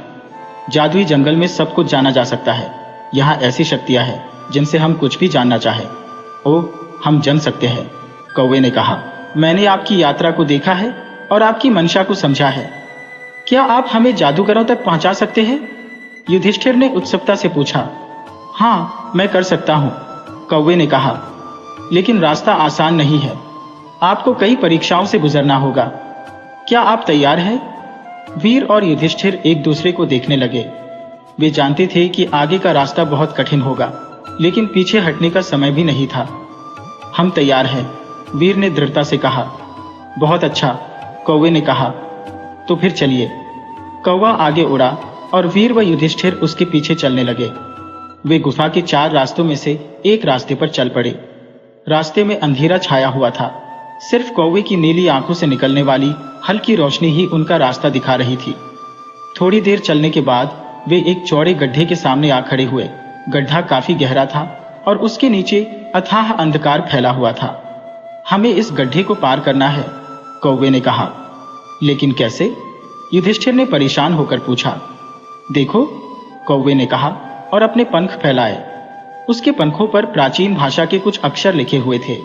जादुई जंगल में सब कुछ जाना जा सकता है। यहाँ ऐसी शक्तियां हैं जिनसे हम कुछ भी जानना चाहें। ओह, हम जान सकते हैं, कौवे ने कहा। मैंने आपकी यात्रा को देखा है और आपकी मंशा को समझा है। क्या आप हमें जादूगरों तक पहुंचा सकते हैं? युधिष्ठिर ने उत्सुकता से पूछा। हाँ, मैं कर सकता हूं, कौवे ने कहा। लेकिन रास्ता आसान नहीं है। आपको कई परीक्षाओं से गुजरना होगा। क्या आप तैयार हैं? वीर और युधिष्ठिर एक दूसरे को देखने लगे। वे जानते थे कि आगे का रास्ता बहुत कठिन होगा, लेकिन पीछे हटने का समय भी नहीं था। हम तैयार हैं, वीर ने दृढ़ता से कहा। बहुत अच्छा, कौवे ने कहा। तो फिर चलिए। कौवा आगे उड़ा और वीर व युधिष्ठिर उसके पीछे चलने लगे। वे गुफा के 4 रास्तों में से एक रास्ते पर चल पड़े। रास्ते में अंधेरा छाया हुआ था। सिर्फ कौवे की नीली आंखों से निकलने वाली हल्की रोशनी ही उनका रास्ता दिखा रही थी। थोड़ी देर चलने के बाद वे एक चौड़े गड्ढे के सामने आ खड़े हुए। गड्ढा काफी गहरा था और उसके नीचे अथाह अंधकार फैला हुआ था। हमें इस गड्ढे को पार करना है, कौवे ने कहा। लेकिन कैसे? युधिष्ठिर ने परेशान होकर पूछा। देखो, कौवे ने कहा और अपने पंख फैलाए। उसके पंखों पर प्राचीन भाषा के कुछ अक्षर लिखे हुए थे।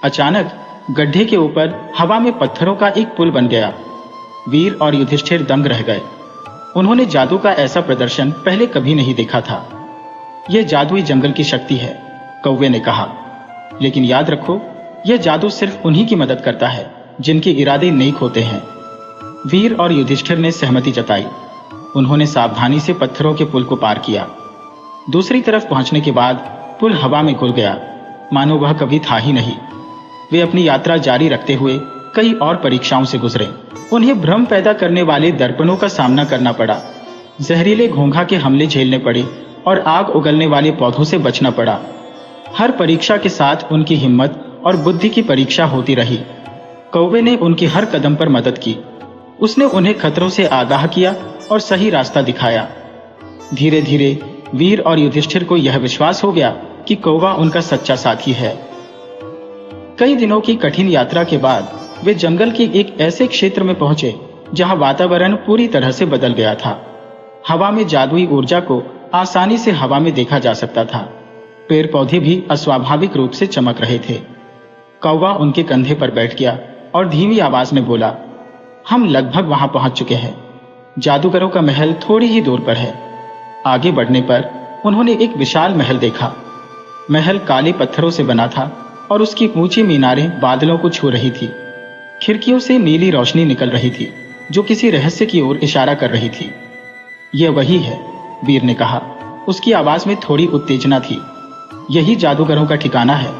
अचानक गड्ढे के ऊपर हवा में पत्थरों का एक पुल बन गया। वीर और युधिष्ठिर दंग रह गए। उन्होंने जादू का ऐसा प्रदर्शन पहले कभी नहीं देखा था। यह जादुई जंगल की शक्ति है, कौवे ने कहा। लेकिन याद रखो, यह जादू सिर्फ उन्हीं की मदद करता है जिनके इरादे नेक होते हैं। वीर और युधिष्ठिर ने सहमति जताई। उन्होंने सावधानी से पत्थरों के पुल को पार किया। दूसरी तरफ पहुंचने के बाद पुल हवा में घुल गया, मानो वह कभी था ही नहीं। वे अपनी यात्रा जारी रखते हुए कई और परीक्षाओं से गुजरे। उन्हें भ्रम पैदा करने वाले दर्पणों का सामना करना पड़ा, जहरीले घोंघा के हमले झेलने पड़े और आग उगलने वाले पौधों से बचना पड़ा। हर परीक्षा के साथ उनकी हिम्मत और बुद्धि की परीक्षा होती रही। कौवे ने उनकी हर कदम पर मदद की। उसने उन्हें खतरों से आगाह किया और सही रास्ता दिखाया। धीरे धीरे वीर और युधिष्ठिर को यह विश्वास हो गया कि कौवा उनका सच्चा साथी है। कई दिनों की कठिन यात्रा के बाद वे जंगल के एक ऐसे क्षेत्र में पहुंचे जहां वातावरण पूरी तरह से बदल गया था। हवा में जादुई ऊर्जा को आसानी से हवा में देखा जा सकता था। पेड़ पौधे भी अस्वाभाविक रूप से चमक रहे थे। कौवा उनके कंधे पर बैठ गया और धीमी आवाज में बोला, हम लगभग वहां पहुंच चुके हैं। जादूगरों का महल थोड़ी ही दूर पर है। आगे बढ़ने पर उन्होंने एक विशाल महल देखा। महल काले पत्थरों से बना था और उसकी ऊंची मीनारें बादलों को छू रही थी। खिड़कियों से नीली रोशनी निकल रही थी जो किसी रहस्य की ओर इशारा कर रही थी। यह वही है, वीर ने कहा। उसकी आवाज में थोड़ी उत्तेजना थी। यही जादूगरों का ठिकाना है।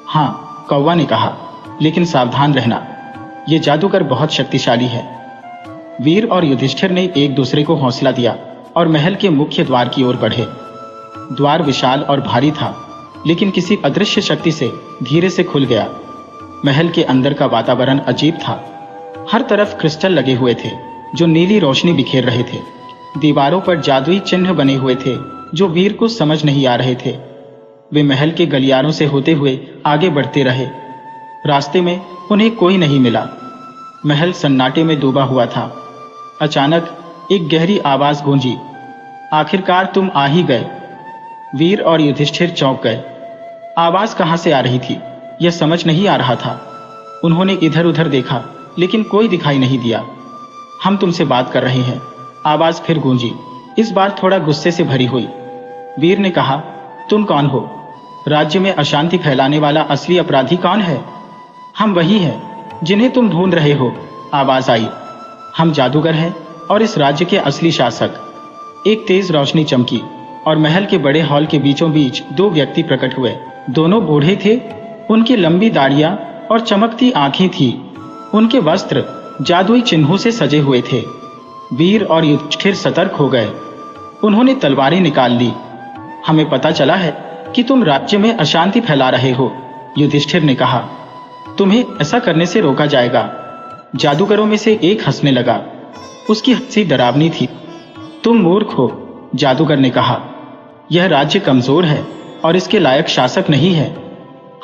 हाँ, कौवा ने कहा, लेकिन सावधान रहना, यह जादूगर बहुत शक्तिशाली है। वीर और युधिष्ठिर ने एक दूसरे को हौसला दिया और महल के मुख्य द्वार की ओर बढ़े। द्वार विशाल और भारी था, लेकिन किसी अदृश्य शक्ति से धीरे से खुल गया। महल के अंदर का वातावरण अजीब था। हर तरफ क्रिस्टल लगे हुए थे जो नीली रोशनी बिखेर रहे थे। दीवारों पर जादुई चिन्ह बने हुए थे जो वीर को समझ नहीं आ रहे थे। वे महल के गलियारों से होते हुए आगे बढ़ते रहे। रास्ते में उन्हें कोई नहीं मिला। महल सन्नाटे में डूबा हुआ था। अचानक एक गहरी आवाज गूंजी, आखिरकार तुम आ ही गए। वीर और युधिष्ठिर चौंक गए। आवाज कहां से आ रही थी यह समझ नहीं आ रहा था। उन्होंने इधर उधर देखा लेकिन कोई दिखाई नहीं दिया। हम तुमसे बात कर रहे हैं, आवाज फिर गूंजी, इस बार थोड़ा गुस्से से भरी हुई। वीर ने कहा, तुम कौन हो? राज्य में अशांति फैलाने वाला असली अपराधी कौन है? हम वही हैं जिन्हें तुम ढूंढ रहे हो, आवाज आई। हम जादूगर हैं और इस राज्य के असली शासक। एक तेज रोशनी चमकी और महल के बड़े हॉल के बीचों बीच दो व्यक्ति प्रकट हुए। दोनों बूढ़े थे। उनकी लंबी दाढ़ियां और चमकती आंखें थी। उनके वस्त्र जादुई चिन्हों से सजे हुए थे। वीर और युधिष्ठिर सतर्क हो गए। उन्होंने तलवारें निकाल ली। हमें पता चला है कि तुम राज्य में अशांति फैला रहे हो, युधिष्ठिर ने कहा। तुम्हें ऐसा करने से रोका जाएगा। जादूगरों में से एक हंसने लगा। उसकी हंसी डरावनी थी। तुम मूर्ख हो, जादूगर ने कहा। यह राज्य कमजोर है और इसके लायक शासक नहीं है।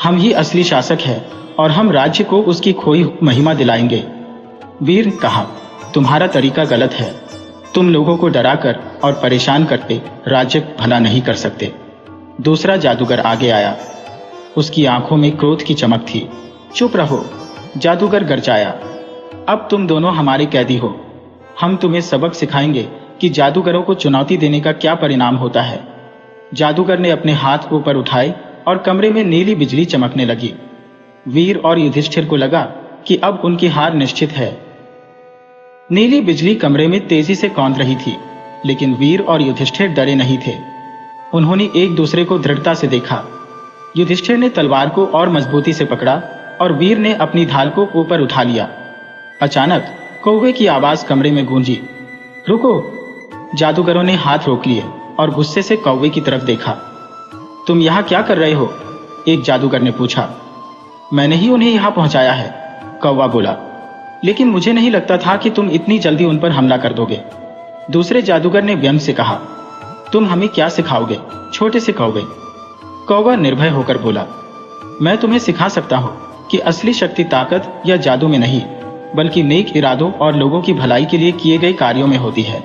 हम ही असली शासक हैं और हम राज्य को उसकी खोई महिमा दिलाएंगे। वीर ने कहा, तुम्हारा तरीका गलत है। तुम लोगों को डराकर और परेशान करके राज्य भला नहीं कर सकते। दूसरा जादूगर आगे आया। उसकी आंखों में क्रोध की चमक थी। चुप रहो, जादूगर गरजाया। अब तुम दोनों हमारे कैदी हो। हम तुम्हें सबक सिखाएंगे कि जादूगरों को चुनौती देने का क्या परिणाम होता है। जादूगर ने अपने हाथ ऊपर उठाए और कमरे में नीली बिजली चमकने लगी। वीर और युधिष्ठिर को लगा कि अब उनकी हार निश्चित है। नीली बिजली कमरे में तेजी से कौंध रही थी, लेकिन वीर और युधिष्ठिर डरे नहीं थे। उन्होंने एक दूसरे को दृढ़ता से देखा। युधिष्ठिर ने तलवार को और मजबूती से पकड़ा और वीर ने अपनी ढाल को ऊपर उठा लिया। अचानक कौवे की आवाज कमरे में गूंजी। रुको! जादूगरों ने हाथ रोक लिए और गुस्से से कौवे की तरफ देखा। तुम यहां क्या कर रहे हो? एक जादूगर ने पूछा। मैंने ही उन्हें यहां पहुंचाया है, कौवा बोला। लेकिन मुझे नहीं लगता था कि तुम इतनी जल्दी उन पर हमला कर दोगे। दूसरे जादूगर ने व्यंग से कहा, तुम हमें क्या सिखाओगे, छोटे से कौवे? कौवा निर्भय होकर बोला, मैं तुम्हें सिखा सकता हूं कि असली शक्ति ताकत या जादू में नहीं, बल्कि नेक इरादों और लोगों की भलाई के लिए किए गए कार्यों में होती है।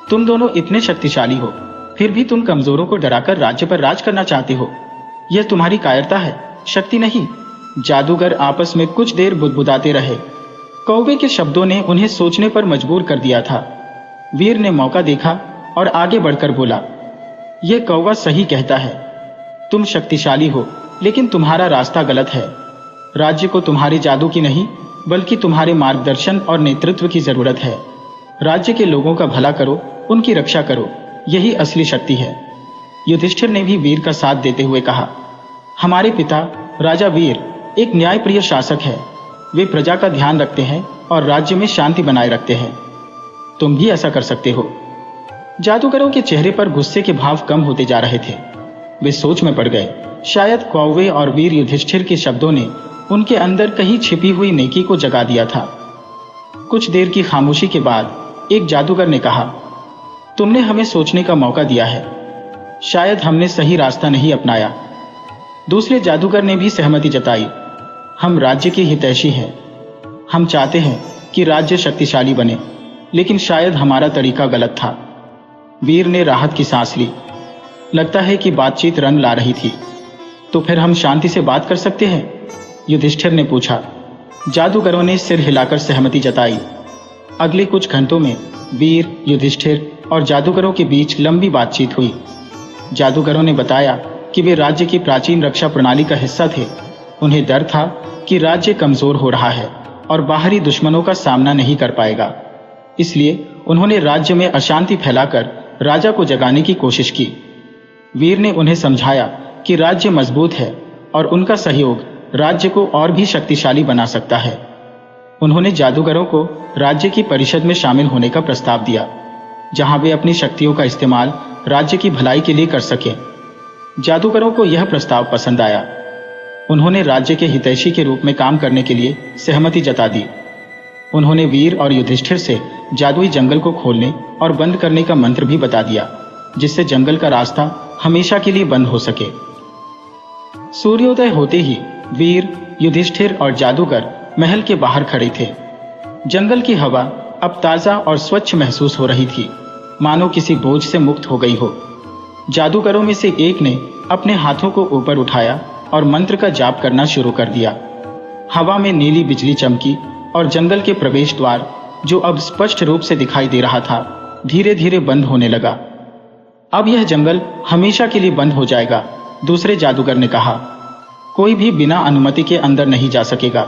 तुम दोनों इतने शक्तिशाली हो, फिर भी तुम कमजोरों को डराकर राज्य पर राज करना चाहते हो। यह तुम्हारी कायरता है, शक्ति नहीं। जादूगर आपस में कुछ देर बुदबुदाते रहे। कौवे के शब्दों ने उन्हें सोचने पर मजबूर कर दिया था। वीर ने मौका देखा और आगे बढ़कर बोला, यह कौवा सही कहता है। तुम शक्तिशाली हो, लेकिन तुम्हारा रास्ता गलत है। राज्य को तुम्हारे जादू की नहीं, बल्कि तुम्हारे मार्गदर्शन और नेतृत्व की जरूरत है। राज्य के लोगों का भला करो, उनकी रक्षा करो, यही असली शक्ति है। युधिष्ठिर ने भी वीर का साथ देते हुए कहा, हमारे पिता राजा वीर एक न्यायप्रिय शासक है। वे प्रजा का ध्यान रखते हैं और राज्य में शांति बनाए रखते हैं। तुम भी ऐसा कर सकते हो। जादूगरों के चेहरे पर गुस्से के भाव कम होते जा रहे थे। वे सोच में पड़ गए। शायद कौवे और वीर युधिष्ठिर के शब्दों ने उनके अंदर कहीं छिपी हुई नेकी को जगा दिया था। कुछ देर की खामोशी के बाद एक जादूगर ने कहा, तुमने हमें सोचने का मौका दिया है। शायद हमने सही रास्ता नहीं अपनाया। दूसरे जादूगर ने भी सहमति जताई। हम राज्य के हितैषी हैं। हम चाहते हैं कि राज्य शक्तिशाली बने, लेकिन शायद हमारा तरीका गलत था। वीर ने राहत की सांस ली। लगता है कि बातचीत रंग ला रही थी। तो फिर हम शांति से बात कर सकते हैं? युधिष्ठिर ने पूछा। जादूगरों ने सिर हिलाकर सहमति जताई। अगले कुछ घंटों में वीर, युधिष्ठिर और जादूगरों के बीच लंबी बातचीत हुई। जादूगरों ने बताया कि वे राज्य की प्राचीन रक्षा प्रणाली का हिस्सा थे। उन्हें डर था कि राज्य कमजोर हो रहा है और बाहरी दुश्मनों का सामना नहीं कर पाएगा। इसलिए उन्होंने राज्य में अशांति फैलाकर राजा को जगाने की कोशिश की। वीर ने उन्हें समझाया कि राज्य मजबूत है और उनका सहयोग राज्य को और भी शक्तिशाली बना सकता है। उन्होंने जादूगरों को राज्य की परिषद में शामिल होने का प्रस्ताव दिया, जहां वे अपनी शक्तियों का इस्तेमाल राज्य की भलाई के लिए कर सकें। जादूगरों को यह प्रस्ताव पसंद आया। उन्होंने राज्य के हितैषी के रूप में काम करने के लिए सहमति जता दी। उन्होंने वीर और युधिष्ठिर से जादुई जंगल को खोलने और बंद करने का मंत्र भी बता दिया, जिससे जंगल का रास्ता हमेशा के लिए बंद हो सके। सूर्योदय होते ही वीर, युधिष्ठिर और जादूगर महल के बाहर खड़े थे। जंगल की हवा अब ताजा और स्वच्छ महसूस हो रही थी, मानो किसी बोझ से मुक्त हो गई हो। जादूगरों में से एक ने अपने हाथों को ऊपर उठाया और मंत्र का जाप करना शुरू कर दिया। हवा में नीली बिजली चमकी और जंगल के प्रवेश द्वार, जो अब स्पष्ट रूप से दिखाई दे रहा था, धीरे धीरे बंद होने लगा। अब यह जंगल हमेशा के लिए बंद हो जाएगा, दूसरे जादूगर ने कहा। कोई भी बिना अनुमति के अंदर नहीं जा सकेगा।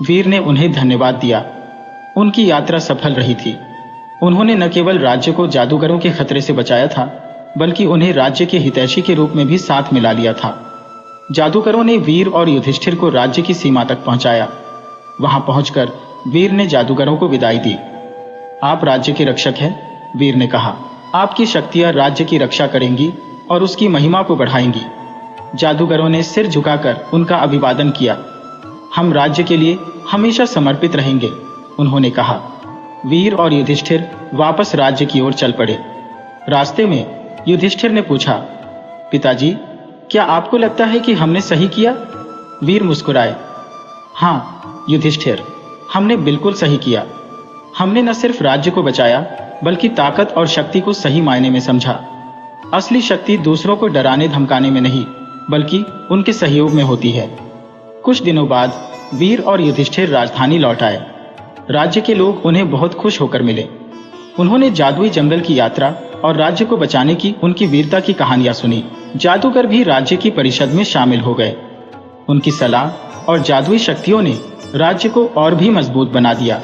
वीर ने उन्हें धन्यवाद दिया। उनकी यात्रा सफल रही थी। उन्होंने न केवल राज्य को जादूगरों के खतरे से बचाया था, बल्कि उन्हें राज्य के हितैषी के रूप में भी साथ मिला लिया था। जादूगरों ने वीर और युधिष्ठिर को राज्य की सीमा तक पहुंचाया। वहां पहुंचकर वीर ने जादूगरों को विदाई दी। आप राज्य के रक्षक हैं, वीर ने कहा। आपकी शक्तियां राज्य की रक्षा करेंगी और उसकी महिमा को बढ़ाएंगी। जादूगरों ने सिर झुकाकर उनका अभिवादन किया। हम राज्य के लिए हमेशा समर्पित रहेंगे, उन्होंने कहा। वीर और युधिष्ठिर वापस राज्य की ओर चल पड़े। रास्ते में युधिष्ठिर ने पूछा, पिताजी, क्या आपको लगता है कि हमने सही किया? वीर मुस्कुराए। हाँ युधिष्ठिर, हमने बिल्कुल सही किया। हमने न सिर्फ राज्य को बचाया, बल्कि ताकत और शक्ति को सही मायने में समझा। असली शक्ति दूसरों को डराने धमकाने में नहीं, बल्कि उनके सहयोग में होती है। कुछ दिनों बाद वीर और युधिष्ठिर राजधानी लौट आए। राज्य के लोग उन्हें बहुत खुश होकर मिले। उन्होंने जादुई जंगल की यात्रा और राज्य को बचाने की उनकी वीरता की कहानियां सुनी। जादूगर भी राज्य की परिषद में शामिल हो गए। उनकी सलाह और जादुई शक्तियों ने राज्य को और भी मजबूत बना दिया।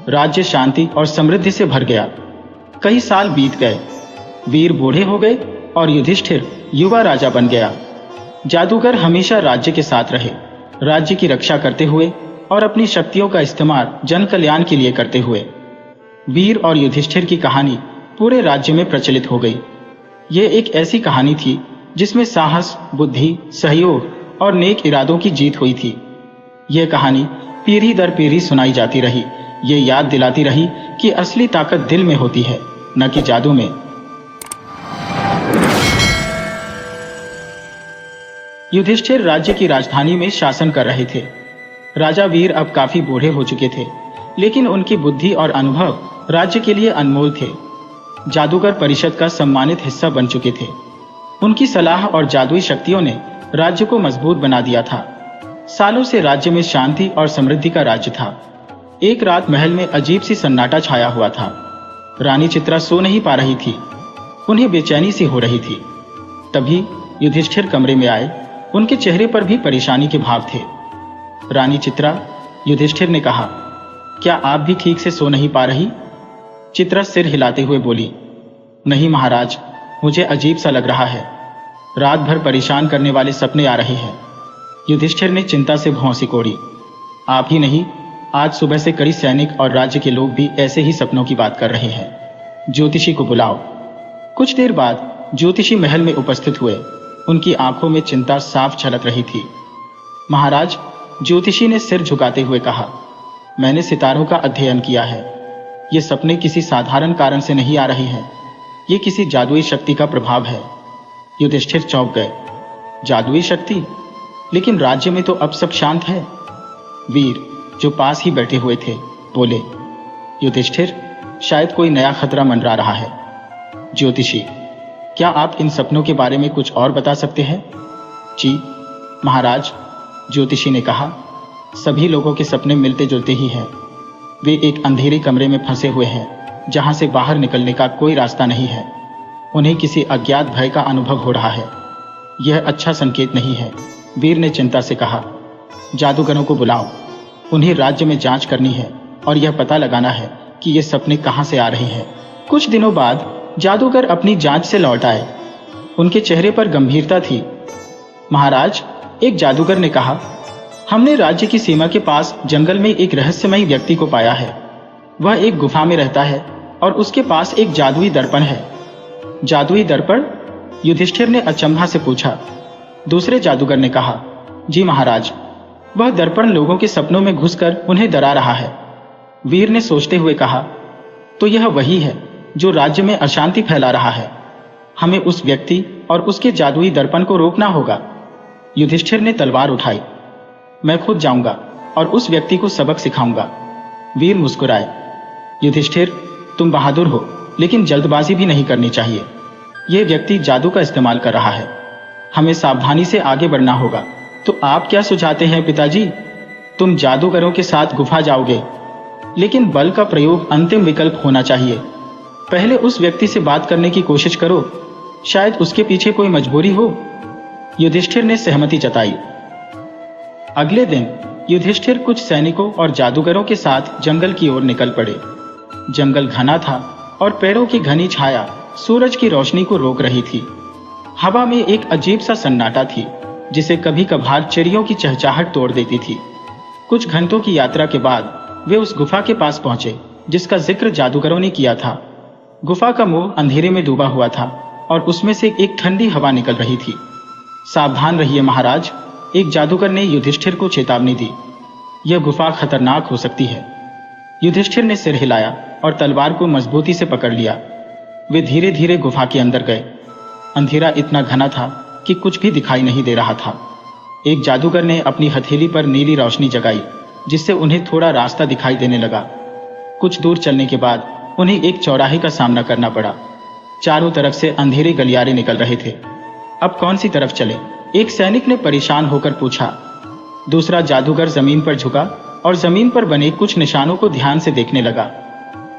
राज्य शांति और समृद्धि से भर गया। कई साल बीत गए। वीर बूढ़े हो गए और युधिष्ठिर युवा राजा बन गया। जादूगर हमेशा राज्य के साथ रहे, राज्य की रक्षा करते हुए और अपनी शक्तियों का इस्तेमाल जन कल्याण के लिए करते हुए। वीर और युधिष्ठिर की कहानी पूरे राज्य में प्रचलित हो गई। ये एक ऐसी कहानी थी जिसमें साहस, बुद्धि, सहयोग और नेक इरादों की जीत हुई थी। यह कहानी पीढ़ी दर पीढ़ी सुनाई जाती रही। ये याद दिलाती रही कि असली ताकत दिल में होती है, न कि जादू में। युधिष्ठिर राज्य की राजधानी में शासन कर रहे थे। राजा वीर अब काफी बूढ़े हो चुके थे, लेकिन उनकी बुद्धि और अनुभव राज्य के लिए अनमोल थे। जादूगर परिषद का सम्मानित हिस्सा बन चुके थे। उनकी सलाह और जादुई शक्तियों ने राज्य को मजबूत बना दिया था। सालों से राज्य में शांति और समृद्धि का राज्य था। एक रात महल में अजीब सी सन्नाटा छाया हुआ था। रानी चित्रा सो नहीं पा रही थी। उन्हें बेचैनी सी हो रही थी। तभी युधिष्ठिर कमरे में आए। उनके चेहरे पर भी परेशानी के भाव थे। रानी चित्रा, युधिष्ठिर ने कहा, क्या आप भी ठीक से सो नहीं पा रही? चित्रा सिर हिलाते हुए बोली, नहीं महाराज, मुझे अजीब सा लग रहा है। रात भर परेशान करने वाले सपने आ रहे हैं। युधिष्ठिर ने चिंता से भौं सिकोड़ी। आप ही नहीं, आज सुबह से कई सैनिक और राज्य के लोग भी ऐसे ही सपनों की बात कर रहे हैं। ज्योतिषी को बुलाओ। कुछ देर बाद ज्योतिषी महल में उपस्थित हुए। उनकी आंखों में चिंता साफ झलक रही थी। महाराज, ज्योतिषी ने सिर झुकाते हुए कहा, मैंने सितारों का अध्ययन किया है। ये सपने किसी साधारण कारण से नहीं आ रहे हैं। ये किसी जादुई शक्ति का प्रभाव है। युधिष्ठिर चौंक गए। जादुई शक्ति? लेकिन राज्य में तो अब सब शांत है। वीर, जो पास ही बैठे हुए थे, बोले, युधिष्ठिर, शायद कोई नया खतरा मंडरा रहा है। ज्योतिषी, क्या आप इन सपनों के बारे में कुछ और बता सकते हैं? जी महाराज, ज्योतिषी ने कहा, सभी लोगों के सपने मिलते जुलते ही हैं। वे एक अंधेरे कमरे में फंसे हुए हैं, जहां से बाहर निकलने का कोई रास्ता नहीं है। उन्हें किसी अज्ञात भय का अनुभव हो रहा है। यह अच्छा संकेत नहीं है। वीर ने चिंता से कहा, जादूगरों को बुलाओ। उन्हें राज्य में जांच करनी है और यह पता लगाना है कि ये सपने कहां से आ रहे हैं। कुछ दिनों बाद जादूगर अपनी जांच से लौट आए। उनके चेहरे पर गंभीरता थी। महाराज, एक जादूगर ने कहा, हमने राज्य की सीमा के पास जंगल में एक रहस्यमयी व्यक्ति को पाया है। वह एक गुफा में रहता है और उसके पास एक जादुई दर्पण है। जादुई दर्पण? युधिष्ठिर ने अचंभा से पूछा। दूसरे जादूगर ने कहा, जी महाराज, वह दर्पण लोगों के सपनों में घुसकर उन्हें डरा रहा है। वीर ने सोचते हुए कहा, तो यह वही है जो राज्य में अशांति फैला रहा है। हमें उस व्यक्ति और उसके जादुई दर्पण को रोकना होगा। युधिष्ठिर ने तलवार उठाई। मैं खुद जाऊंगा और उस व्यक्ति को सबक सिखाऊंगा। वीर मुस्कुराए। युधिष्ठिर, तुम बहादुर हो, लेकिन जल्दबाजी भी नहीं करनी चाहिए। यह व्यक्ति जादू का इस्तेमाल कर रहा है। हमें सावधानी से आगे बढ़ना होगा। तो आप क्या सुझाते हैं पिताजी? तुम जादूगरों के साथ गुफा जाओगे, लेकिन बल का प्रयोग अंतिम विकल्प होना चाहिए। पहले उस व्यक्ति से बात करने की कोशिश करो, शायद उसके पीछे कोई मजबूरी हो। युधिष्ठिर ने सहमति जताई। अगले दिन युधिष्ठिर कुछ सैनिकों और जादूगरों के साथ जंगल की ओर निकल पड़े। जंगल घना था और पेड़ों की घनी छाया सूरज की रोशनी को रोक रही थी। हवा में एक अजीब सा सन्नाटा थी, जिसे कभी कभार चिड़ियों की चहचहाट तोड़ देती थी। कुछ घंटों की यात्रा के बाद वे उस गुफा के पास पहुंचे जिसका जिक्र जादूगरों ने किया था। गुफा का मुंह अंधेरे में डूबा हुआ था और उसमें से एक ठंडी हवा निकल रही थी। सावधान रहिए महाराज, एक जादूगर ने युधिष्ठिर को चेतावनी दी। यह गुफा खतरनाक हो सकती है। युधिष्ठिर ने सिर हिलाया और तलवार को मजबूती से पकड़ लिया। वे धीरे धीरे गुफा के अंदर गए। अंधेरा इतना घना था कि कुछ भी दिखाई नहीं दे रहा था। एक जादूगर ने अपनी हथेली पर नीली रोशनी जगाई, जिससे उन्हें थोड़ा रास्ता दिखाई देने लगा। कुछ दूर चलने के बाद उन्हें एक चौराहे का सामना करना पड़ा। चारों तरफ से अंधेरे गलियारे निकल रहे थे। अब कौन सी तरफ चले? एक सैनिक ने परेशान होकर पूछा। दूसरा जादूगर जमीन पर झुका और जमीन पर बने कुछ निशानों को ध्यान से देखने लगा।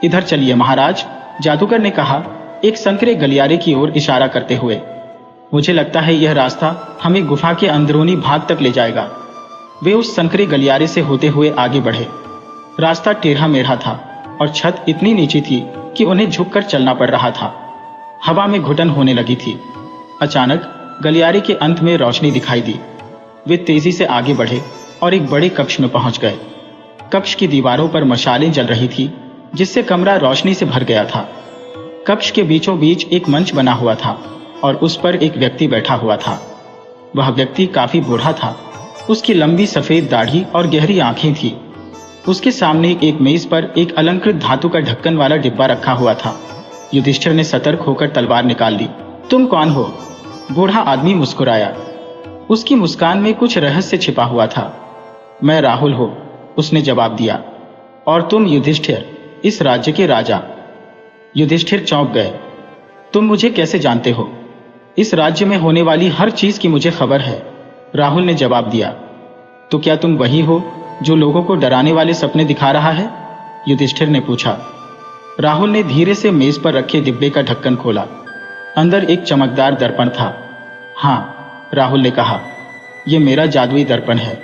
इधर चलिए महाराज, जादूगर ने कहा, एक संकरे गलियारे की ओर इशारा करते हुए। मुझे लगता है यह रास्ता हमें गुफा के अंदरूनी भाग तक ले जाएगा। वे उस संकरे गलियारे से होते हुए आगे बढ़े। रास्ता टेढ़ा मेढ़ा था और छत इतनी नीची थी कि उन्हें झुककर चलना पड़ रहा था। हवा में घुटन होने लगी थी। अचानक गलियारे के अंत में रोशनी दिखाई दी। वे तेजी से आगे बढ़े और एक बड़े कक्ष में पहुंच गए। कक्ष की दीवारों पर मशालें जल रही थी, जिससे कमरा रोशनी से भर गया था। कक्ष के बीचों बीच एक मंच बना हुआ था और उस पर एक व्यक्ति बैठा हुआ था। वह व्यक्ति काफी बूढ़ा था। उसकी लंबी सफेद दाढ़ी और गहरी आंखें थी। उसके सामने एक मेज पर एक अलंकृत धातु का ढक्कन वाला डिब्बा रखा हुआ था। युधिष्ठिर ने सतर्क होकर तलवार निकाल ली। तुम कौन हो? बूढ़ा आदमी मुस्कुराया। उसकी मुस्कान में कुछ रहस्य छिपा हुआ था। मैं राहुल हूं, उसने जवाब दिया। और तुम युधिष्ठिर, इस राज्य के राजा। युधिष्ठिर चौंक गए। तुम मुझे कैसे जानते हो? इस राज्य में होने वाली हर चीज की मुझे खबर है, राहुल ने जवाब दिया। तो क्या तुम वही हो जो लोगों को डराने वाले सपने दिखा रहा है? युधिष्ठिर ने पूछा। राहुल ने धीरे से मेज पर रखे डिब्बे का ढक्कन खोला। अंदर एक चमकदार दर्पण था। हाँ, राहुल ने कहा, यह मेरा जादुई दर्पण है।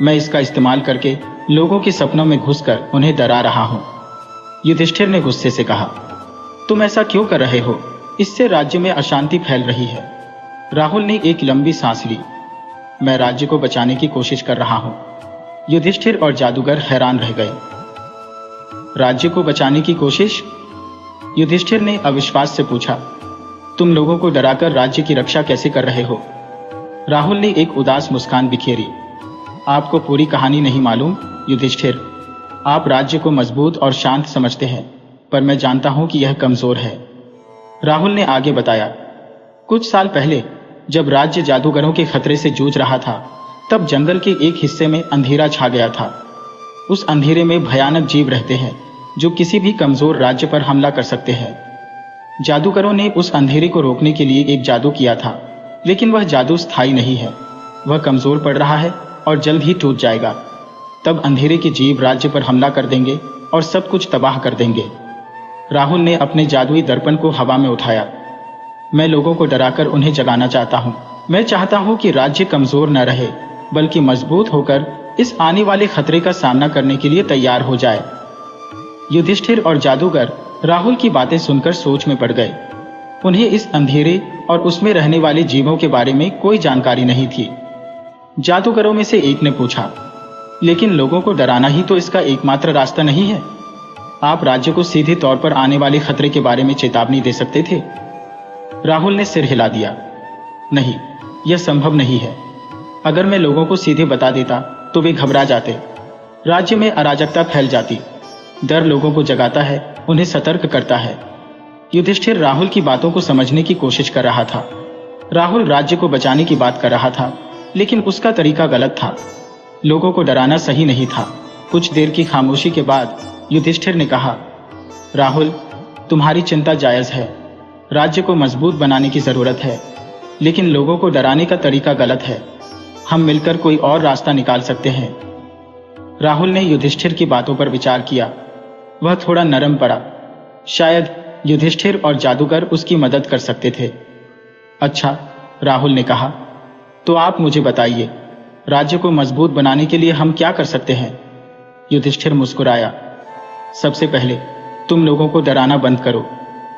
मैं इसका इस्तेमाल करके लोगों के सपनों में घुसकर उन्हें डरा रहा हूं। युधिष्ठिर ने गुस्से से कहा, तुम ऐसा क्यों कर रहे हो? इससे राज्य में अशांति फैल रही है। राहुल ने एक लंबी सांस ली। मैं राज्य को बचाने की कोशिश कर रहा हूं। युधिष्ठिर और जादूगर हैरान रह गए। राज्य को बचाने की कोशिश? युधिष्ठिर ने अविश्वास से पूछा। तुम लोगों को डराकर राज्य की रक्षा कैसे कर रहे हो? राहुल ने एक उदास मुस्कान बिखेरी। आपको पूरी कहानी नहीं मालूम युधिष्ठिर। आप राज्य को मजबूत और शांत समझते हैं, पर मैं जानता हूं कि यह कमजोर है। राहुल ने आगे बताया, कुछ साल पहले जब राज्य जादूगरों के खतरे से जूझ रहा था, तब जंगल के एक हिस्से में अंधेरा छा गया था। उस अंधेरे में भयानक जीव रहते हैं जो किसी भी कमजोर राज्य पर हमला कर सकते हैं। जादूगरों ने उस अंधेरे को रोकने के लिए एक जादू किया था, लेकिन वह जादू स्थायी नहीं है। वह कमजोर पड़ रहा है और जल्द ही टूट जाएगा। तब अंधेरे के जीव राज्य पर हमला कर देंगे और सब कुछ तबाह कर देंगे। राहुल ने अपने जादुई दर्पण को हवा में उठाया। मैं लोगों को डराकर उन्हें जगाना चाहता हूं। मैं चाहता हूं कि राज्य कमजोर न रहे, बल्कि मजबूत होकर इस आने वाले खतरे का सामना करने के लिए तैयार हो जाए। युधिष्ठिर और जादूगर राहुल की बातें सुनकर सोच में पड़ गए। उन्हें इस अंधेरे और उसमें रहने वाले जीवों के बारे में कोई जानकारी नहीं थी। जादूगरों में से एक ने पूछा, लेकिन लोगों को डराना ही तो इसका एकमात्र रास्ता नहीं है। आप राज्य को सीधे तौर पर आने वाले खतरे के बारे में चेतावनी दे सकते थे। राहुल ने सिर हिला दिया। नहीं, यह संभव नहीं है। अगर मैं लोगों को सीधे बता देता तो वे घबरा जाते। राज्य में अराजकता फैल जाती। डर लोगों को जगाता है, उन्हें सतर्क करता है। युधिष्ठिर राहुल की बातों को समझने की कोशिश कर रहा था। राहुल राज्य को बचाने की बात कर रहा था, लेकिन उसका तरीका गलत था। लोगों को डराना सही नहीं था। कुछ देर की खामोशी के बाद युधिष्ठिर ने कहा, राहुल, तुम्हारी चिंता जायज है। राज्य को मजबूत बनाने की जरूरत है, लेकिन लोगों को डराने का तरीका गलत है। हम मिलकर कोई और रास्ता निकाल सकते हैं। राहुल ने युधिष्ठिर की बातों पर विचार किया। वह थोड़ा नरम पड़ा। शायद युधिष्ठिर और जादूगर उसकी मदद कर सकते थे। अच्छा, राहुल ने कहा, तो आप मुझे बताइए, राज्य को मजबूत बनाने के लिए हम क्या कर सकते हैं? युधिष्ठिर मुस्कुराया। सबसे पहले तुम लोगों को डराना बंद करो।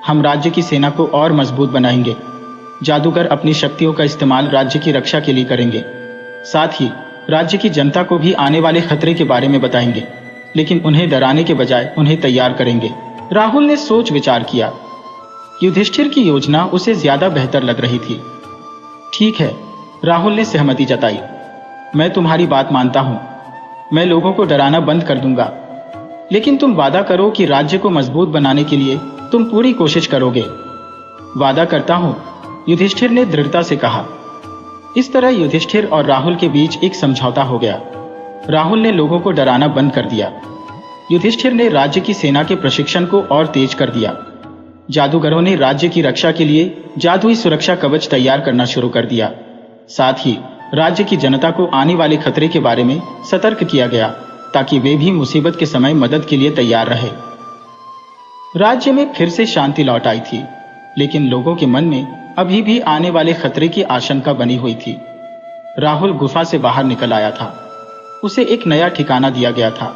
हम राज्य की सेना को और मजबूत बनाएंगे। जादूगर अपनी शक्तियों का इस्तेमाल राज्य की रक्षा के लिए करेंगे। साथ ही राज्य की जनता को भी आने वाले खतरे के बारे में बताएंगे, लेकिन उन्हें डराने के बजाय उन्हें तैयार करेंगे। राहुल ने सोच विचार किया। युधिष्ठिर की योजना उसे ज्यादा बेहतर लग रही थी। ठीक है, राहुल ने सहमति जताई। मैं तुम्हारी बात मानता हूं। मैं लोगों को डराना बंद कर दूंगा, लेकिन तुम वादा करो कि राज्य को मजबूत बनाने के लिए तुम पूरी कोशिश करोगे। वादा करता हूं, युधिष्ठिर ने दृढ़ता से कहा। इस तरह युधिष्ठिर और राहुल के बीच एक समझौता हो गया। राहुल ने लोगों को डराना बंद कर दिया। युधिष्ठिर ने राज्य की सेना के प्रशिक्षण को और तेज कर दिया। जादूगरों ने राज्य की रक्षा के लिए जादुई सुरक्षा कवच तैयार करना शुरू कर दिया। साथ ही राज्य की जनता को आने वाले खतरे के बारे में सतर्क किया गया, ताकि वे भी मुसीबत के समय मदद के लिए तैयार रहे। राज्य में फिर से शांति लौट आई थी, लेकिन लोगों के मन में अभी भी आने वाले खतरे की आशंका बनी हुई थी। राहुल गुफा से बाहर निकल आया था। उसे एक नया ठिकाना दिया गया था,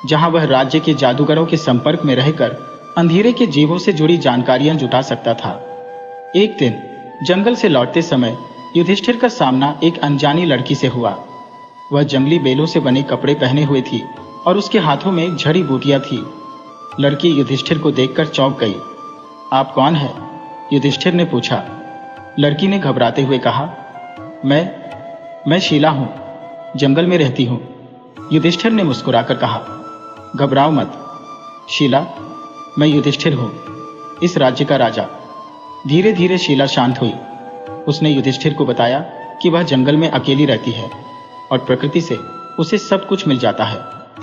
जहां वह राज्य के जादूगरों के संपर्क में रहकर अंधेरे के जीवों से जुड़ी जानकारियां जुटा सकता था। एक दिन जंगल से लौटते समय युधिष्ठिर का सामना एक अनजानी लड़की से हुआ। वह जंगली बेलों से बने कपड़े पहने हुए थी और उसके हाथों में जड़ी बूटियां थी। लड़की युधिष्ठिर को देखकर चौंक गई। आप कौन है? युधिष्ठिर ने पूछा। लड़की ने घबराते हुए कहा, मैं शीला हूं, जंगल में रहती हूं। युधिष्ठिर ने मुस्कुराकर कहा, घबराओ मत शीला, मैं युधिष्ठिर हूं, इस राज्य का राजा। धीरे धीरे शीला शांत हुई। उसने युधिष्ठिर को बताया कि वह जंगल में अकेली रहती है और प्रकृति से उसे सब कुछ मिल जाता है।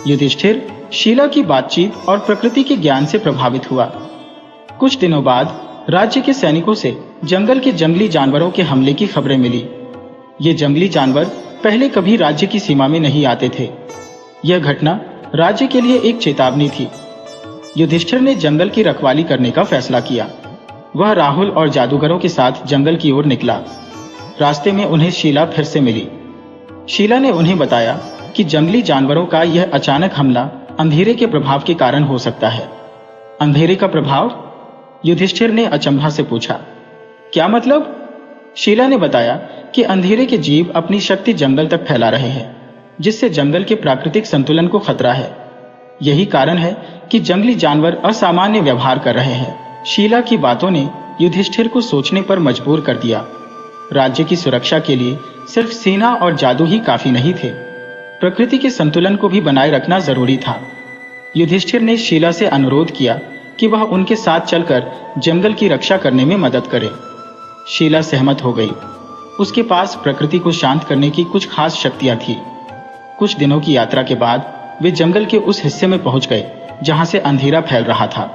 युधिष्ठिर शीला की बातचीत और प्रकृति के ज्ञान से प्रभावित हुआ। कुछ दिनों बाद राज्य के सैनिकों से जंगल के जंगली जानवरों के हमले की खबरें मिली। ये जंगली जानवर पहले कभी राज्य की सीमा में नहीं आते थे। यह घटना राज्य के लिए एक चेतावनी थी। युधिष्ठिर ने जंगल की रखवाली करने का फैसला किया। वह राहुल और जादूगरों के साथ जंगल की ओर निकला। रास्ते में उन्हें शीला फिर से मिली। शीला ने उन्हें बताया कि जंगली जानवरों का यह अचानक हमला अंधेरे के प्रभाव के कारण हो सकता है। अंधेरे का प्रभाव? युधिष्ठिर ने अचंभा से पूछा। क्या मतलब? शीला ने बताया कि अंधेरे के जीव अपनी शक्ति जंगल तक फैला रहे हैं, जिससे जंगल के प्राकृतिक संतुलन को खतरा है। यही कारण है कि जंगली जानवर असामान्य व्यवहार कर रहे हैं। शीला की बातों ने युधिष्ठिर को सोचने पर मजबूर कर दिया। राज्य की सुरक्षा के लिए सिर्फ सेना और जादू ही काफी नहीं थे, प्रकृति के संतुलन को भी बनाए रखना जरूरी था। युधिष्ठिर ने शीला से अनुरोध किया कि वह उनके साथ चलकर जंगल की रक्षा करने में मदद करे। शीला सहमत हो गई। उसके पास प्रकृति को शांत करने की कुछ खास शक्तियां थी। कुछ दिनों की यात्रा के बाद वे जंगल के उस हिस्से में पहुंच गए जहां से अंधेरा फैल रहा था।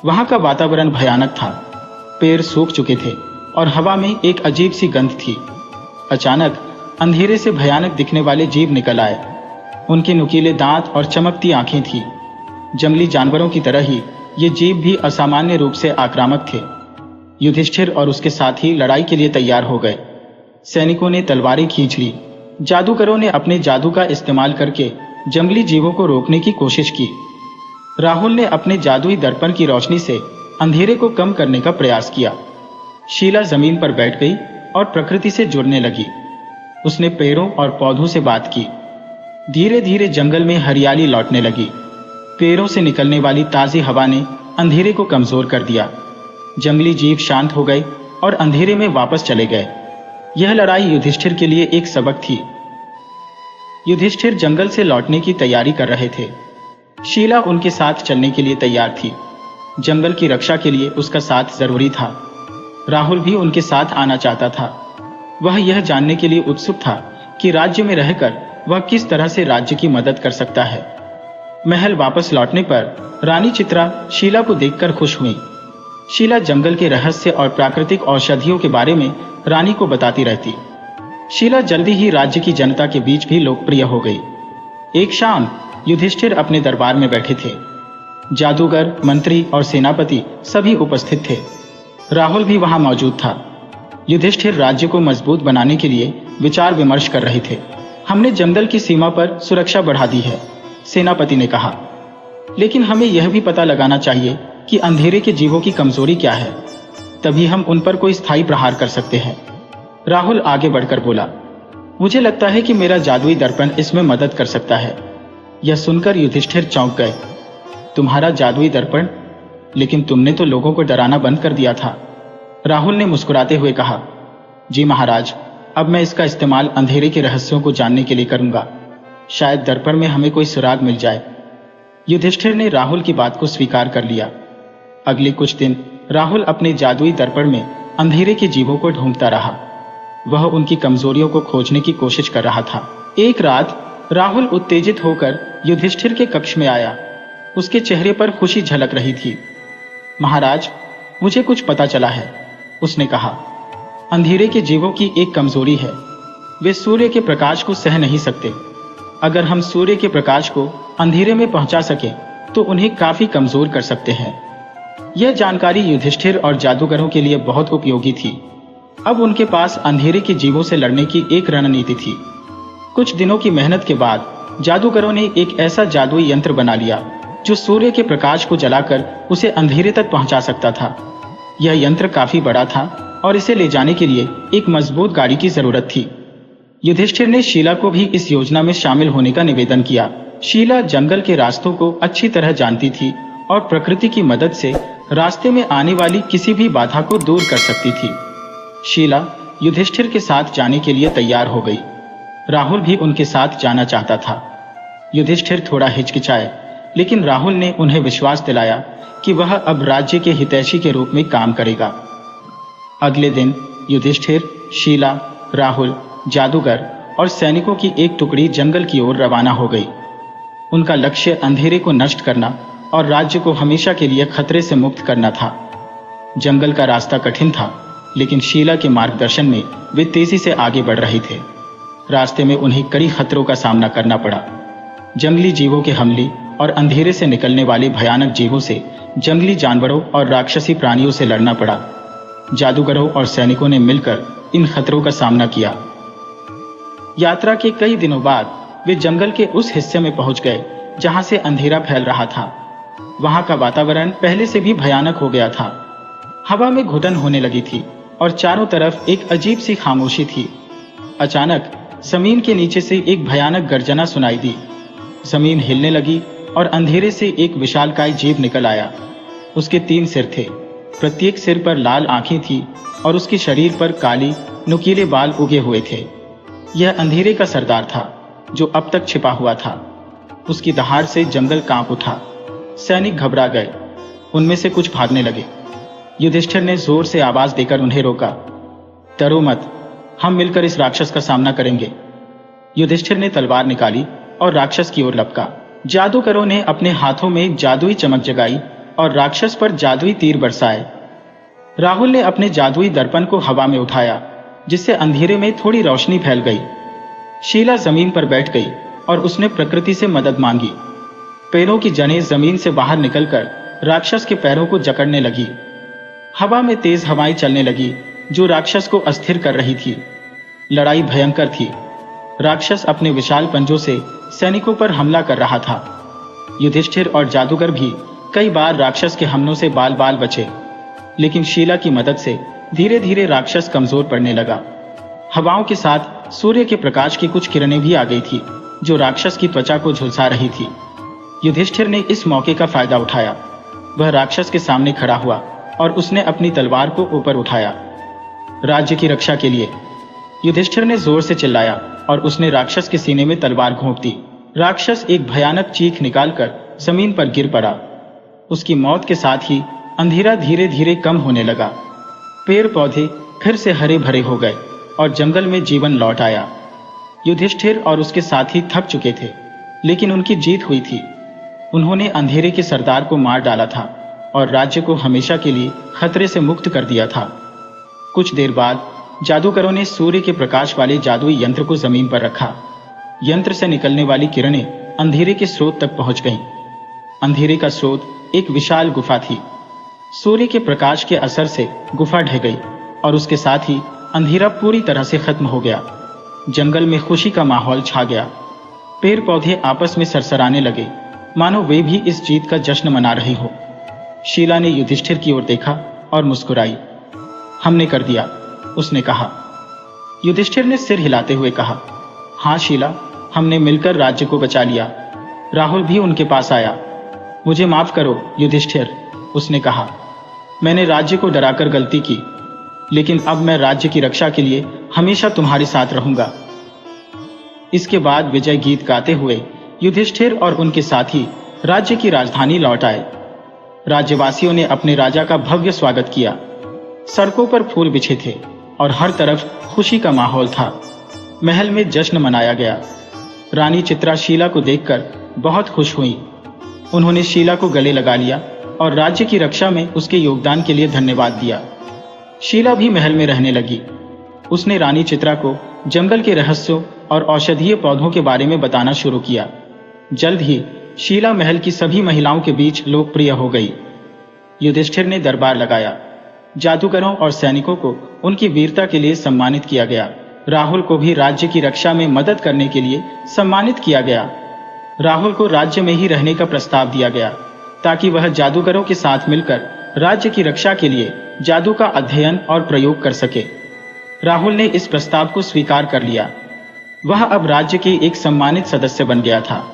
वहां का वातावरण भयानक था। पेड़ सूख चुके थे और हवा में एक अजीब सी गंध थी। अचानक अंधेरे से भयानक दिखने वाले जीव निकल आए। उनके नुकीले दांत और चमकती आंखें थी। जंगली जानवरों की तरह ही ये जीव भी असामान्य रूप से आक्रामक थे। युधिष्ठिर और उसके साथी लड़ाई के लिए तैयार हो गए। सैनिकों ने तलवारें खींच ली। जादूगरों ने अपने जादू का इस्तेमाल करके जंगली जीवों को रोकने की कोशिश की। राहुल ने अपने जादुई दर्पण की रोशनी से अंधेरे को कम करने का प्रयास किया। शीला जमीन पर बैठ गई और प्रकृति से जुड़ने लगी। उसने पेड़ों और पौधों से बात की। धीरे धीरे जंगल में हरियाली लौटने लगी। पेड़ों से निकलने वाली ताजी हवा ने अंधेरे को कमजोर कर दिया। जंगली जीव शांत हो गए और अंधेरे में वापस चले गए। यह लड़ाई युधिष्ठिर के लिए एक सबक थी। युधिष्ठिर जंगल से लौटने की तैयारी कर रहे थे। शीला उनके साथ चलने के लिए तैयार थी। जंगल की रक्षा के लिए उसका साथ जरूरी था। राहुल भी उनके साथ आना चाहता था। वह यह जानने के लिए उत्सुक था कि राज्य में रहकर वह किस तरह से राज्य की मदद कर सकता है। महल वापस लौटने पर रानी चित्रा शीला को देखकर खुश हुई। शीला जंगल के रहस्य और प्राकृतिक औषधियों के बारे में रानी को बताती रहती। शीला जल्दी ही राज्य की जनता के बीच भी लोकप्रिय हो गई। एक शाम युधिष्ठिर अपने दरबार में बैठे थे। जादूगर, मंत्री और सेनापति सभी उपस्थित थे। राहुल भी वहां मौजूद था। युधिष्ठिर राज्य को मजबूत बनाने के लिए विचार विमर्श कर रहे थे। हमने जंगल की सीमा पर सुरक्षा बढ़ा दी है, सेनापति ने कहा, लेकिन हमें यह भी पता लगाना चाहिए कि अंधेरे के जीवों की कमजोरी क्या है, तभी हम उन पर कोई स्थायी प्रहार कर सकते हैं। राहुल आगे बढ़कर बोला, मुझे लगता है कि मेरा जादुई दर्पण इसमें मदद कर सकता है। यह सुनकर युधिष्ठिर चौंक गए। तुम्हारा जादुई दर्पण? लेकिन तुमने तो लोगों को डराना बंद कर दिया था। राहुल ने मुस्कुराते हुए कहा, जी महाराज, अब मैं इसका इस्तेमाल अंधेरे के रहस्यों को जानने के लिए करूंगा। शायद दर्पण में हमें कोई सुराग मिल जाए। युधिष्ठिर ने राहुल की बात को स्वीकार कर लिया। अगले कुछ दिन राहुल अपने जादुई दर्पण में अंधेरे के जीवों को ढूंढता रहा। वह उनकी कमजोरियों को खोजने की कोशिश कर रहा था। एक रात राहुल उत्तेजित होकर युधिष्ठिर के कक्ष में आया। उसके चेहरे पर खुशी झलक रही थी। महाराज, मुझे कुछ पता चला है, उसने कहा। अंधेरे के जीवों की एक कमजोरी है, वे सूर्य के प्रकाश को सह नहीं सकते। अगर हम सूर्य के प्रकाश को अंधेरे में पहुंचा सके तो उन्हें काफी कमजोर कर सकते हैं। यह जानकारी युधिष्ठिर और जादूगरों के लिए बहुत उपयोगी थी। अब उनके पास अंधेरे के जीवों से लड़ने की एक रणनीति थी। कुछ दिनों की मेहनत के बाद जादूगरों ने एक ऐसा जादुई यंत्र बना लिया जो सूर्य के प्रकाश को जलाकर उसे अंधेरे तक पहुंचा सकता था। यह यंत्र काफी बड़ा था और इसे ले जाने के लिए एक मजबूत गाड़ी की जरूरत थी। युधिष्ठिर ने शीला को भी इस योजना में शामिल होने का निवेदन किया। शीला जंगल के रास्तों को अच्छी तरह जानती थी और प्रकृति की मदद से रास्ते में आने वाली किसी भी बाधा को दूर कर सकती थी। शीला युधिष्ठिर के साथ जाने के लिए तैयार हो गई। राहुल भी उनके साथ जाना चाहता था। युधिष्ठिर थोड़ा हिचकिचाए, लेकिन राहुल ने उन्हें विश्वास दिलाया कि वह अब राज्य के हितैषी के रूप में काम करेगा। अगले दिन युधिष्ठिर, शीला, राहुल, जादूगर और सैनिकों की एक टुकड़ी जंगल की ओर रवाना हो गई। उनका लक्ष्य अंधेरे को नष्ट करना और राज्य को हमेशा के लिए खतरे से मुक्त करना था। जंगल का रास्ता कठिन था, लेकिन शीला के मार्गदर्शन में वे तेजी से आगे बढ़ रहे थे। रास्ते में उन्हें कई खतरों का सामना करना पड़ा। जंगली जीवों के हमले और अंधेरे से निकलने वाले भयानक जीवों से, जंगली जानवरों और राक्षसी प्राणियों से लड़ना पड़ा। जादूगरों और सैनिकों ने मिलकर इन खतरों का सामना किया। यात्रा के कई दिनों बाद वे जंगल के उस हिस्से में पहुंच गए जहां से अंधेरा फैल रहा था। वहां का वातावरण पहले से भी भयानक हो गया था। हवा में घुटन होने लगी थी और चारों तरफ एक अजीब सी खामोशी थी। अचानक जमीन के नीचे से एक भयानक गर्जना सुनाई दी। जमीन हिलने लगी और अंधेरे से एक विशालकाय जीव निकल आया। उसके 3 सिर थे, प्रत्येक सिर पर लाल आंखें थी और उसके शरीर पर काली नुकीले बाल उगे हुए थे। यह अंधेरे का सरदार था जो अब तक छिपा हुआ था। उसकी दहाड़ से जंगल कांप उठा। सैनिक घबरा गए, उनमें से कुछ भागने लगे। युधिष्ठिर ने जोर से आवाज देकर उन्हें रोका, डरो मत, हम मिलकर इस राक्षस का सामना करेंगे। युधिष्ठिर ने तलवार निकाली और राक्षस की ओर लपका। जादूगरों ने अपने हाथों में जादुई चमक जगाई और राक्षस पर जादुई तीर बरसाए। राहुल ने अपने जादुई दर्पण को हवा में उठाया, जिससे अंधेरे में थोड़ी रोशनी फैल गई। शीला जमीन पर बैठ गई और उसने प्रकृति से मदद मांगी। पैरों की जड़ें जमीन से बाहर निकलकर राक्षस के पैरों को जकड़ने लगी। हवा में तेज हवाएं चलने लगी जो राक्षस को अस्थिर कर रही थी। लड़ाई भयंकर थी। राक्षस अपने विशाल पंजों से सैनिकों पर हमला कर रहा था। युधिष्ठिर और जादूगर भी कई बार राक्षस के हमलों से बाल बाल बचे, लेकिन शीला की मदद से धीरे धीरे राक्षस कमजोर पड़ने लगा। हवाओं के साथ सूर्य के प्रकाश की कुछ किरणें भी आ गई थी जो राक्षस की त्वचा को झुलसा रही थी। युधिष्ठिर ने इस मौके का फायदा उठाया। वह राक्षस के सामने खड़ा हुआ और उसने अपनी तलवार को ऊपर उठाया। राज्य की रक्षा के लिए, युधिष्ठिर ने जोर से चिल्लाया और उसने राक्षस के सीने में तलवार घोंप दी। राक्षस एक भयानक चीख निकालकर जमीन पर गिर पड़ा। उसकी मौत के साथ ही अंधेरा धीरे धीरे कम होने लगा। पेड़ पौधे फिर से हरे भरे हो गए और जंगल में जीवन लौट आया। युधिष्ठिर और उसके साथी थक चुके थे, लेकिन उनकी जीत हुई थी। उन्होंने अंधेरे के सरदार को मार डाला था और राज्य को हमेशा के लिए खतरे से मुक्त कर दिया था। कुछ देर बाद जादूगरों ने सूर्य के प्रकाश वाले जादुई यंत्र को जमीन पर रखा। यंत्र से निकलने वाली किरणें अंधेरे के स्रोत तक पहुंच गईं। अंधेरे का स्रोत एक विशाल गुफा थी। सूर्य के प्रकाश के असर से गुफा ढह गई और उसके साथ ही अंधेरा पूरी तरह से खत्म हो गया। जंगल में खुशी का माहौल छा गया। पेड़ पौधे आपस में सरसराने लगे, मानो वे भी इस जीत का जश्न मना रहे हो। शीला ने युधिष्ठिर की ओर देखा और मुस्कुराई। हमने कर दिया, उसने कहा। युधिष्ठिर ने सिर हिलाते हुए कहा, हाँ शीला, हमने मिलकर राज्य को बचा लिया। राहुल भी उनके पास आया। मुझे माफ करो युधिष्ठिर, उसने कहा। मैंने राज्य को डराकर गलती की, लेकिन अब मैं राज्य की रक्षा के लिए हमेशा तुम्हारे साथ रहूंगा। इसके बाद विजय गीत गाते हुए युधिष्ठिर और उनके साथी राज्य की राजधानी लौट आए। राज्यवासियों ने अपने राजा का भव्य स्वागत किया। सड़कों पर फूल बिछे थे और हर तरफ खुशी का माहौल था। महल में जश्न मनाया गया। रानी चित्रा शीला को देखकर बहुत खुश हुई। उन्होंने शीला को गले लगा लिया और राज्य की रक्षा में उसके योगदान के लिए धन्यवाद दिया। शीला भी महल में रहने लगी। उसने रानी चित्रा को जंगल के रहस्यों और औषधीय पौधों के बारे में बताना शुरू किया। जल्द ही शीला महल की सभी महिलाओं के बीच लोकप्रिय हो गई। युधिष्ठिर ने दरबार लगाया। जादूगरों और सैनिकों को उनकी वीरता के लिए सम्मानित किया गया। राहुल को भी राज्य की रक्षा में मदद करने के लिए सम्मानित किया गया। राहुल को राज्य में ही रहने का प्रस्ताव दिया गया ताकि वह जादूगरों के साथ मिलकर राज्य की रक्षा के लिए जादू का अध्ययन और प्रयोग कर सके। राहुल ने इस प्रस्ताव को स्वीकार कर लिया। वह अब राज्य के एक सम्मानित सदस्य बन गया था।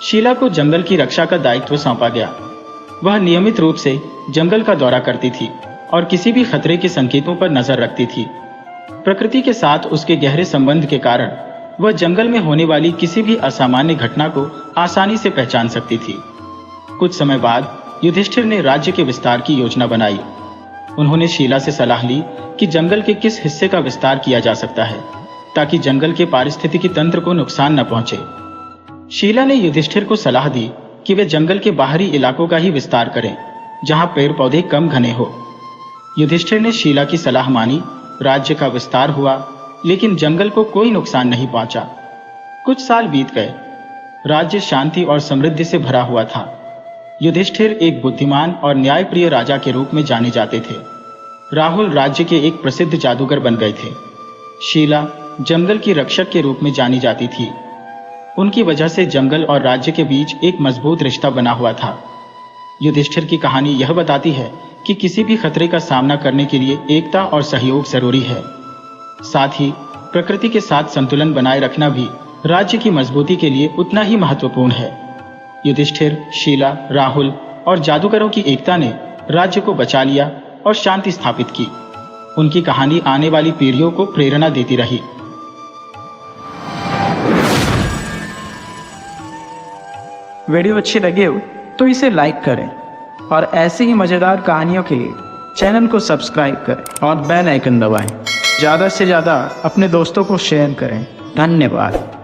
शीला को जंगल की रक्षा का दायित्व सौंपा गया। वह नियमित रूप से जंगल का दौरा करती थी और किसी भी खतरे के संकेतों पर नजर रखती थी। प्रकृति के साथ उसके गहरे संबंध के कारण वह जंगल में होने वाली किसी भी असामान्य घटना को आसानी से पहचान सकती थी। कुछ समय बाद युधिष्ठिर ने राज्य के विस्तार की योजना बनाई। उन्होंने शीला से सलाह ली कि जंगल के किस हिस्से का विस्तार किया जा सकता है ताकि जंगल के पारिस्थितिकी तंत्र को नुकसान न पहुंचे। शीला ने युधिष्ठिर को सलाह दी कि वे जंगल के बाहरी इलाकों का ही विस्तार करें, जहां पेड़ पौधे कम घने हो। युधिष्ठिर ने शीला की सलाह मानी। राज्य का विस्तार हुआ, लेकिन जंगल को कोई नुकसान नहीं पहुंचा। कुछ साल बीत गए। राज्य शांति और समृद्धि से भरा हुआ था। युधिष्ठिर एक बुद्धिमान और न्यायप्रिय राजा के रूप में जाने जाते थे। राहुल राज्य के एक प्रसिद्ध जादूगर बन गए थे। शीला जंगल की रक्षक के रूप में जानी जाती थी। उनकी वजह से जंगल और राज्य के बीच एक मजबूत रिश्ता बना हुआ था। युधिष्ठिर की कहानी यह बताती है कि किसी भी खतरे का सामना करने के लिए एकता और सहयोग जरूरी है। साथ ही प्रकृति के साथ संतुलन बनाए रखना भी राज्य की मजबूती के लिए उतना ही महत्वपूर्ण है। युधिष्ठिर, शीला, राहुल और जादूगरों की एकता ने राज्य को बचा लिया और शांति स्थापित की। उनकी कहानी आने वाली पीढ़ियों को प्रेरणा देती रही। वीडियो अच्छी लगे हो तो इसे लाइक करें और ऐसे ही मज़ेदार कहानियों के लिए चैनल को सब्सक्राइब करें और बेल आइकन दबाएं। ज़्यादा से ज़्यादा अपने दोस्तों को शेयर करें। धन्यवाद।